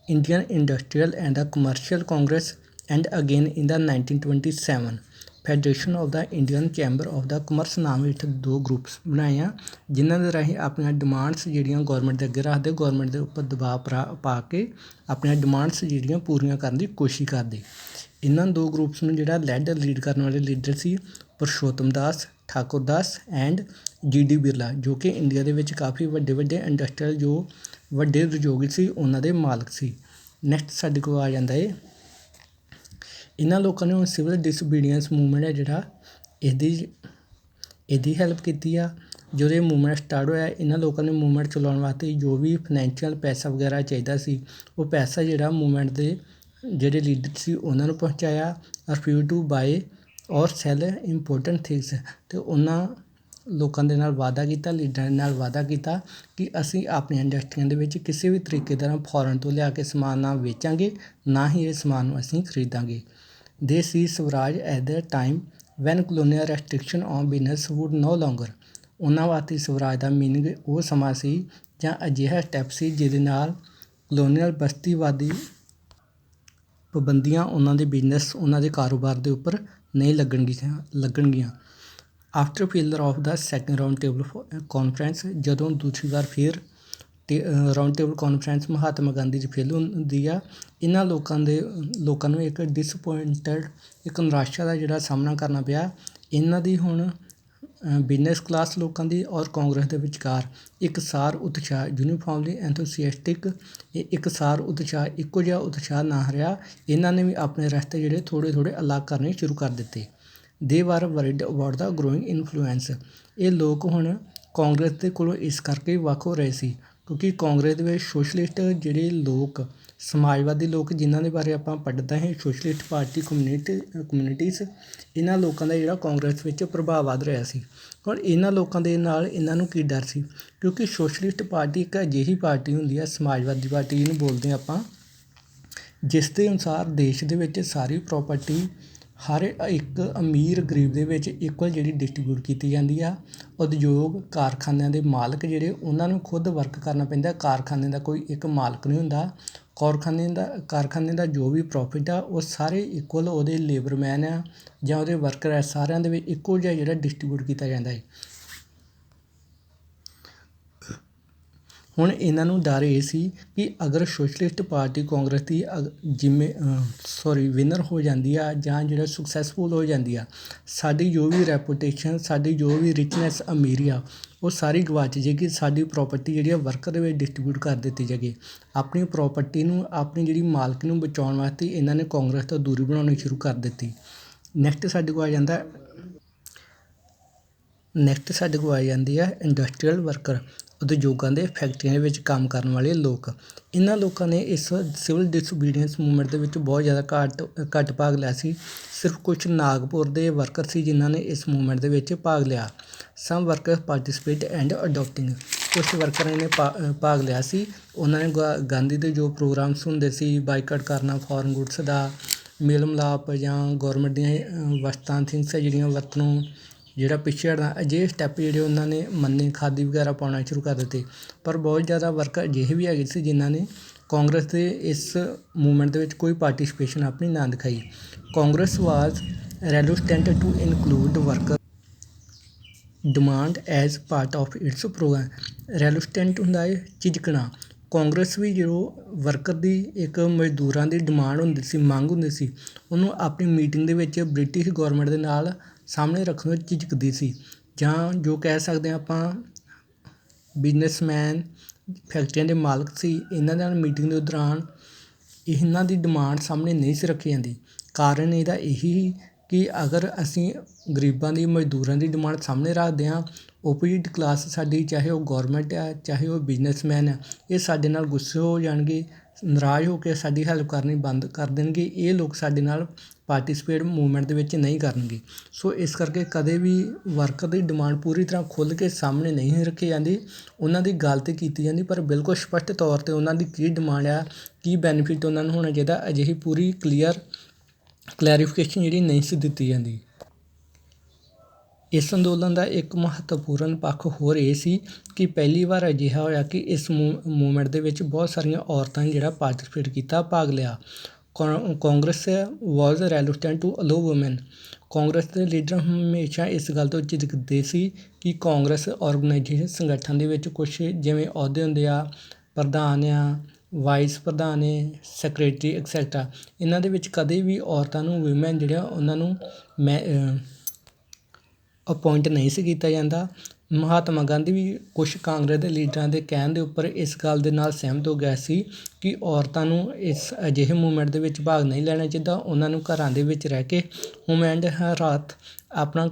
Indian industrial and the commercial Congress and again in the 1927 federation of the Indian chamber of the commerce ਨਾਮ ਵਿੱਚ 2 ਗਰੁੱਪਸ ਬਣਾਏ ਆ, ਜਿਨ੍ਹਾਂ ਦੇ ਰਾਹੀਂ ਆਪਣੀਆਂ ਡਿਮਾਂਡਸ ਜਿਹੜੀਆਂ ਗੌਰਮੈਂਟ ਦੇ ਅੱਗੇ ਰੱਖਦੇ, ਗੌਰਮੈਂਟ ਦੇ ਉੱਪਰ ਦਬਾਅ ਪਾ ਕੇ ਆਪਣੀਆਂ ਡਿਮਾਂਡਸ ਜਿਹੜੀਆਂ ਪੂਰੀਆਂ ਕਰਨ ਦੀ ਕੋਸ਼ਿਸ਼ ਕਰਦੇ। ਇਹਨਾਂ 2 ਗਰੁੱਪਸ ਨੂੰ ਜਿਹੜਾ ਲੀਡ ਕਰਨ ਵਾਲੇ ਲੀਡਰ ਸੀ ਪੁਰਸ਼ੋਤਮ ਦਾਸ, ਠਾਕੁਰ ਦਾਸ ਐਂਡ G.D. ਬਿਰਲਾ, ਜੋ ਕਿ ਇੰਡੀਆ ਦੇ ਵਿੱਚ ਕਾਫੀ ਵੱਡੇ ਇੰਡਸਟਰੀਅਲ ਜੋ ਵੱਡੇ ਉਦਯੋਗੀ ਸੀ, ਉਹਨਾਂ ਦੇ ਮਾਲਕ ਸੀ। ਨੈਕਸਟ ਸਾਡੇ ਕੋਲ ਆ ਜਾਂਦਾ ਹੈ, ਇਹਨਾਂ ਲੋਕਾਂ ਨੇ ਸਿਵਲ ਡਿਸਓਬੀਡੀਐਂਸ ਮੂਵਮੈਂਟ ਹੈ ਜਿਹੜਾ ਇਹਦੀ ਹੈਲਪ ਕੀਤੀ ਆ। ਜਦੋਂ ਇਹ ਮੂਵਮੈਂਟ ਸਟਾਰਟ ਹੋਇਆ, ਇਹਨਾਂ ਲੋਕਾਂ ਨੇ ਮੂਵਮੈਂਟ ਚਲਾਉਣ ਵਾਸਤੇ ਜੋ ਵੀ ਫਾਈਨੈਂਸ਼ੀਅਲ ਪੈਸਾ ਵਗੈਰਾ ਚਾਹੀਦਾ ਸੀ, ਉਹ ਪੈਸਾ ਜਿਹੜਾ ਮੂਵਮੈਂਟ ਦੇ ਜਿਹੜੇ ਲੀਡਰ ਸੀ ਉਹਨਾਂ ਨੂੰ ਪਹੁੰਚਾਇਆ। ਰਿਫਿਊਜ਼ ਟੂ ਬਾਏ ਔਰ ਸੈਲ ਇੰਪੋਰਟੈਂਟ ਥਿੰਗਸ, ਅਤੇ ਉਹਨਾਂ ਲੋਕਾਂ ਦੇ ਨਾਲ ਵਾਅਦਾ ਕੀਤਾ, ਲੀਡਰਾਂ ਦੇ ਨਾਲ ਵਾਅਦਾ ਕੀਤਾ ਕਿ ਅਸੀਂ ਆਪਣੀਆਂ ਇੰਡਸਟਰੀਆਂ ਦੇ ਵਿੱਚ ਕਿਸੇ ਵੀ ਤਰੀਕੇ ਦਾ ਫੋਰਨ ਤੋਂ ਲਿਆ ਕੇ ਸਮਾਨ ਨਾ ਵੇਚਾਂਗੇ, ਨਾ ਹੀ ਇਹ ਸਮਾਨ ਨੂੰ ਅਸੀਂ ਖਰੀਦਾਂਗੇ। They saw swaraj at the time when colonial restriction on business would no longer. ਉਹਨਾਂ ਵਾਸਤੇ ਸਵਰਾਜ ਦਾ ਮੀਨਿੰਗ ਉਹ ਸਮਾਂ ਸੀ ਜਾਂ ਅਜਿਹਾ ਸਟੈਪ ਸੀ ਜਿਹਦੇ ਨਾਲ ਕਲੋਨੀਅਲ ਬਸਤੀਵਾਦੀ ਪਾਬੰਦੀਆਂ ਉਹਨਾਂ ਦੇ ਬਿਜ਼ਨਸ, ਉਹਨਾਂ ਦੇ ਕਾਰੋਬਾਰ ਦੇ ਉੱਪਰ ਨਹੀਂ ਲੱਗਣਗੀਆਂ। After failure of the second round table conference, ਜਦੋਂ ਦੂਸਰੀ ਵਾਰ ਫਿਰ round table conference Mahatma Gandhi ਦੀ ਫੇਲ ਹੁੰਦੀ ਆ, ਇਹਨਾਂ ਲੋਕਾਂ ਨੂੰ ਇੱਕ ਡਿਸਅਪੁਆਇੰਟਡ, ਇੱਕ ਨਿਰਾਸ਼ਾ ਦਾ ਜਿਹੜਾ ਸਾਹਮਣਾ ਕਰਨਾ ਪਿਆ। ਇਹਨਾਂ ਦੀ ਹੁਣ ਬਿਜ਼ਨਸ ਕਲਾਸ ਲੋਕਾਂ ਦੀ ਔਰ ਕਾਂਗਰਸ ਦੇ ਵਿਚਕਾਰ ਇਕਸਾਰ ਉਤਸ਼ਾਹ, ਯੂਨੀਫਾਰਮਲੀ ਐਂਥੂਸੀਐਸਟਿਕ, ਇਹ ਇਕਸਾਰ ਉਤਸ਼ਾਹ, ਇੱਕੋ ਜਿਹਾ ਉਤਸ਼ਾਹ ਨਾ ਰਿਹਾ। ਇਹਨਾਂ ਨੇ ਵੀ ਆਪਣੇ ਰਸਤੇ ਜਿਹੜੇ ਥੋੜ੍ਹੇ ਅਲੱਗ ਕਰਨੇ ਸ਼ੁਰੂ ਕਰ ਦਿੱਤੇ। ਦੇ ਵਰ worried about the growing influence. ਇਹ ਲੋਕ ਹੁਣ ਕਾਂਗਰਸ ਦੇ ਕੋਲੋਂ ਇਸ ਕਰਕੇ ਵੱਖ ਹੋ ਰਹੇ ਸੀ ਕਿਉਂਕਿ ਕਾਂਗਰਸ ਦੇ ਵਿੱਚ ਸੋਸ਼ਲਿਸਟ ਜਿਹੜੇ ਲੋਕ, ਸਮਾਜਵਾਦੀ ਲੋਕ ਜਿਨ੍ਹਾਂ ਦੇ ਬਾਰੇ ਆਪਾਂ ਪੜ੍ਹਦੇ ਹਾਂ, ਸੋਸ਼ਲਿਸਟ ਪਾਰਟੀ ਕਮਿਊਨਿਟੀਜ਼, ਇਹਨਾਂ ਲੋਕਾਂ ਦਾ ਜਿਹੜਾ ਕਾਂਗਰਸ ਵਿੱਚ ਪ੍ਰਭਾਵ ਵੱਧ ਰਿਹਾ ਸੀ। ਹੁਣ ਇਹਨਾਂ ਲੋਕਾਂ ਦੇ ਨਾਲ ਇਹਨਾਂ ਨੂੰ ਕੀ ਡਰ ਸੀ, ਕਿਉਂਕਿ ਸੋਸ਼ਲਿਸਟ ਪਾਰਟੀ ਇੱਕ ਅਜਿਹੀ ਪਾਰਟੀ ਹੁੰਦੀ ਹੈ, ਸਮਾਜਵਾਦੀ ਪਾਰਟੀ ਜਿਹਨੂੰ ਬੋਲਦੇ ਹਾਂ ਆਪਾਂ, ਜਿਸ ਦੇ ਅਨੁਸਾਰ ਦੇਸ਼ ਦੇ ਵਿੱਚ ਸਾਰੀ ਪ੍ਰਾਪਰਟੀ ਹਰ ਇੱਕ ਅਮੀਰ ਗਰੀਬ ਦੇ ਵਿੱਚ ਇਕੁਅਲ ਜਿਹੜੀ ਡਿਸਟਰੀਬਿਊਟ ਕੀਤੀ ਜਾਂਦੀ ਆ। ਉਦਯੋਗ ਕਾਰਖਾਨਿਆਂ ਦੇ ਮਾਲਕ ਜਿਹੜੇ, ਉਹਨਾਂ ਨੂੰ ਖੁਦ ਵਰਕ ਕਰਨਾ ਪੈਂਦਾ। ਕਾਰਖਾਨੇ ਦਾ ਕੋਈ ਇੱਕ ਮਾਲਕ ਨਹੀਂ ਹੁੰਦਾ। ਕਾਰਖਾਨੇ ਦਾ ਜੋ ਵੀ ਪ੍ਰੋਫਿਟ ਆ ਉਹ ਸਾਰੇ ਇਕੁਅਲ ਉਹਦੇ ਲੇਬਰਮੈਨ ਆ ਜਾਂ ਉਹਦੇ ਵਰਕਰ ਆ, ਸਾਰਿਆਂ ਦੇ ਵਿੱਚ ਇੱਕੋ ਜਿਹਾ ਜਿਹੜਾ ਡਿਸਟਰੀਬਿਊਟ ਕੀਤਾ ਜਾਂਦਾ ਹੈ। ਹੁਣ ਇਹਨਾਂ ਨੂੰ ਡਰ ਇਹ ਸੀ ਕਿ ਅਗਰ ਸੋਸ਼ਲਿਸਟ ਪਾਰਟੀ ਕਾਂਗਰਸ ਦੀ ਵਿਨਰ ਹੋ ਜਾਂਦੀ ਆ ਜਾਂ ਜਿਹੜਾ ਸਕਸੈਸਫੁਲ ਹੋ ਜਾਂਦੀ ਆ, ਸਾਡੀ ਜੋ ਵੀ ਰੈਪੂਟੇਸ਼ਨ, ਸਾਡੀ ਜੋ ਵੀ ਰਿਚਨੈਸ, ਅਮੀਰੀ ਆ, ਉਹ ਸਾਰੀ ਗਵਾਚ ਜਾਏਗੀ। ਸਾਡੀ ਪ੍ਰੋਪਰਟੀ ਜਿਹੜੀ ਆ ਵਰਕਰ ਦੇ ਵਿੱਚ ਡਿਸਟਰੀਬਿਊਟ ਕਰ ਦਿੱਤੀ ਜਾਏਗੀ। ਆਪਣੀ ਪ੍ਰੋਪਰਟੀ ਨੂੰ, ਆਪਣੀ ਜਿਹੜੀ ਮਾਲਕ ਨੂੰ ਬਚਾਉਣ ਵਾਸਤੇ ਇਹਨਾਂ ਨੇ ਕਾਂਗਰਸ ਤੋਂ ਦੂਰੀ ਬਣਾਉਣੀ ਸ਼ੁਰੂ ਕਰ ਦਿੱਤੀ। ਨੈਕਸਟ ਸਾਡੇ ਕੋਲ ਆ ਜਾਂਦੀ ਆ ਇੰਡਸਟਰੀਅਲ ਵਰਕਰ, ਉਦਯੋਗਾਂ ਦੇ ਫੈਕਟਰੀਆਂ ਦੇ ਵਿੱਚ ਕੰਮ ਕਰਨ ਵਾਲੇ ਲੋਕ। ਇਹਨਾਂ ਲੋਕਾਂ ਨੇ ਇਸ ਸਿਵਲ ਡਿਸਓਬੀਡੀਐਂਸ ਮੂਵਮੈਂਟ ਦੇ ਵਿੱਚ ਬਹੁਤ ਜ਼ਿਆਦਾ ਘੱਟ ਭਾਗ ਲਿਆ ਸੀ। ਸਿਰਫ ਕੁਝ ਨਾਗਪੁਰ ਦੇ ਵਰਕਰ ਸੀ ਜਿਨ੍ਹਾਂ ਨੇ ਇਸ ਮੂਵਮੈਂਟ ਦੇ ਵਿੱਚ ਭਾਗ ਲਿਆ। ਸਮ ਵਰਕਰ ਪਾਰਟੀਸਪੇਟ ਐਂਡ ਅਡੋਪਟਿੰਗ, ਕੁਝ ਵਰਕਰਾਂ ਨੇ ਭਾਗ ਲਿਆ ਸੀ। ਉਹਨਾਂ ਨੇ ਗਾਂਧੀ ਦੇ ਜੋ ਪ੍ਰੋਗਰਾਮਸ ਹੁੰਦੇ ਸੀ, ਬਾਈਕਾਟ ਕਰਨਾ ਫੋਰਨ ਗੁੱਡਸ ਦਾ, ਮੇਲ ਮਿਲਾਪ ਜਾਂ ਗੌਰਮੈਂਟ ਦੀਆਂ ਵਸਤਾਂ, ਥਿੰਗਸ ਜਿਹੜੀਆਂ ਵਰਤੋਂ ਜਿਹੜਾ ਪਿੱਛੇ ਹਟਣਾ, ਅਜਿਹੇ ਸਟੈਪ ਜਿਹੜੇ ਉਹਨਾਂ ਨੇ ਮੰਨੇ, ਖਾਦੀ ਵਗੈਰਾ ਪਾਉਣਾ ਸ਼ੁਰੂ ਕਰ ਦਿੱਤੇ। ਪਰ ਬਹੁਤ ਜ਼ਿਆਦਾ ਵਰਕਰ ਅਜਿਹੇ ਵੀ ਹੈਗੇ ਸੀ ਜਿਨ੍ਹਾਂ ਨੇ ਕਾਂਗਰਸ ਦੇ ਇਸ ਮੂਵਮੈਂਟ ਦੇ ਵਿੱਚ ਕੋਈ ਪਾਰਟੀਸਪੇਸ਼ਨ ਆਪਣੀ ਨਾ ਦਿਖਾਈ। Congress was reluctant to include worker demand as part of its programme. Reluctant ਹੁੰਦਾ ਹੈ ਝਿਜਕਣਾ। ਕਾਂਗਰਸ ਵੀ ਜਦੋਂ ਵਰਕਰ ਦੀ ਇੱਕ ਮਜ਼ਦੂਰਾਂ ਦੀ ਡਿਮਾਂਡ ਹੁੰਦੀ ਸੀ, ਮੰਗ ਹੁੰਦੀ ਸੀ, ਉਹਨੂੰ ਆਪਣੀ ਮੀਟਿੰਗ ਦੇ ਵਿੱਚ ਬ੍ਰਿਟਿਸ਼ ਗੌਰਮੈਂਟ ਦੇ ਨਾਲ ਸਾਹਮਣੇ ਰੱਖਣ ਵਿੱਚ ਝਿਜਕਦੀ ਸੀ। ਜਾਂ ਜੋ ਕਹਿ ਸਕਦੇ ਹਾਂ ਆਪਾਂ ਬਿਜ਼ਨਸਮੈਨ, ਫੈਕਟਰੀਆਂ ਦੇ ਮਾਲਕ ਸੀ, ਇਹਨਾਂ ਨਾਲ ਮੀਟਿੰਗ ਦੇ ਦੌਰਾਨ ਇਹਨਾਂ ਦੀ ਡਿਮਾਂਡ ਸਾਹਮਣੇ ਨਹੀਂ ਸੀ ਰੱਖੀ ਜਾਂਦੀ। ਕਾਰਨ ਇਹਦਾ ਇਹੀ ਕਿ ਅਗਰ ਅਸੀਂ ਗਰੀਬਾਂ ਦੀ, ਮਜ਼ਦੂਰਾਂ ਦੀ ਡਿਮਾਂਡ ਸਾਹਮਣੇ ਰੱਖਦੇ ਹਾਂ, ਓਪੋਜਿਟ ਕਲਾਸ ਸਾਡੀ, ਚਾਹੇ ਉਹ ਗੌਰਮੈਂਟ ਆ, ਚਾਹੇ ਉਹ ਬਿਜ਼ਨਸਮੈਨ ਆ, ਇਹ ਸਾਡੇ ਨਾਲ ਗੁੱਸੇ ਹੋ ਜਾਣਗੇ, ਨਾਰਾਜ਼ ਹੋ ਕੇ ਸਾਡੀ ਹੈਲਪ ਕਰਨੀ ਬੰਦ ਕਰ ਦੇਣਗੇ। ਇਹ ਲੋਕ ਸਾਡੇ ਨਾਲ ਪਾਰਟੀਸਪੇਟ ਮੂਵਮੈਂਟ ਦੇ ਵਿੱਚ ਨਹੀਂ ਕਰਨਗੇ। ਸੋ ਇਸ ਕਰਕੇ ਕਦੇ ਵੀ ਵਰਕਰ ਦੀ ਡਿਮਾਂਡ ਪੂਰੀ ਤਰ੍ਹਾਂ ਖੁੱਲ੍ਹ ਕੇ ਸਾਹਮਣੇ ਨਹੀਂ ਰੱਖੀ ਜਾਂਦੀ। ਉਹਨਾਂ ਦੀ ਗੱਲ ਤਾਂ ਕੀਤੀ ਜਾਂਦੀ ਪਰ ਬਿਲਕੁਲ ਸਪਸ਼ਟ ਤੌਰ 'ਤੇ ਉਹਨਾਂ ਦੀ ਕੀ ਡਿਮਾਂਡ ਆ, ਕੀ ਬੈਨੀਫਿਟ ਉਹਨਾਂ ਨੂੰ ਹੋਣਾ ਚਾਹੀਦਾ, ਅਜਿਹੀ ਪੂਰੀ ਕਲੈਰੀਫਿਕੇਸ਼ਨ ਜਿਹੜੀ ਨਹੀਂ ਸੀ ਦਿੱਤੀ ਜਾਂਦੀ। ਇਸ ਅੰਦੋਲਨ ਦਾ ਇੱਕ ਮਹੱਤਵਪੂਰਨ ਪੱਖ ਹੋਰ ਇਹ ਸੀ ਕਿ ਪਹਿਲੀ ਵਾਰ ਅਜਿਹਾ ਹੋਇਆ ਕਿ ਇਸ ਮੂਵਮੈਂਟ ਦੇ ਵਿੱਚ ਬਹੁਤ ਸਾਰੀਆਂ ਔਰਤਾਂ ਨੇ ਜਿਹੜਾ ਪਾਰਟੀਸਪੇਟ ਕੀਤਾ, ਭਾਗ ਲਿਆ। Congress was reluctant to allow woman. Congress ਦੇ ਲੀਡਰ ਹਮੇਸ਼ਾ ਇਸ ਗੱਲ ਤੋਂ ਝਿਜਕਦੇ ਸੀ ਕਿ ਕਾਂਗਰਸ ਆਰਗੇਨਾਈਜੇਸ਼ਨ, ਸੰਗਠਨ ਦੇ ਵਿੱਚ ਕੁਛ ਜਿਵੇਂ ਅਹੁਦੇ ਹੁੰਦੇ ਆ, ਪ੍ਰਧਾਨ ਆ, ਵਾਈਸ ਪ੍ਰਧਾਨ ਹੈ, ਸੈਕਟਰੀ ਐਕਸੈਟਰਾ, ਇਹਨਾਂ ਦੇ ਵਿੱਚ ਕਦੇ ਵੀ ਔਰਤਾਂ ਨੂੰ, ਵੂਮੈਨ ਜਿਹੜਾ ਉਹਨਾਂ ਨੂੰ ਅਪੁਆਇੰਟ ਨਹੀਂ ਸੀ ਕੀਤਾ ਜਾਂਦਾ। ਮਹਾਤਮਾ ਗਾਂਧੀ ਵੀ ਕੁਛ ਕਾਂਗਰਸ ਦੇ ਲੀਡਰਾਂ ਦੇ ਕਹਿਣ ਦੇ ਉੱਪਰ ਇਸ ਗੱਲ ਦੇ ਨਾਲ ਸਹਿਮਤ ਹੋ ਗਿਆ ਸੀ ਕਿ ਔਰਤਾਂ ਨੂੰ ਇਸ ਅਜਿਹੇ ਮੂਵਮੈਂਟ ਦੇ ਵਿੱਚ ਭਾਗ ਨਹੀਂ ਲੈਣਾ ਚਾਹੀਦਾ। ਉਹਨਾਂ ਨੂੰ ਘਰਾਂ ਦੇ ਵਿੱਚ ਰਹਿ ਕੇ ਹੋਮ ਐਂਡ ਰਾਤ ਆਪਣਾ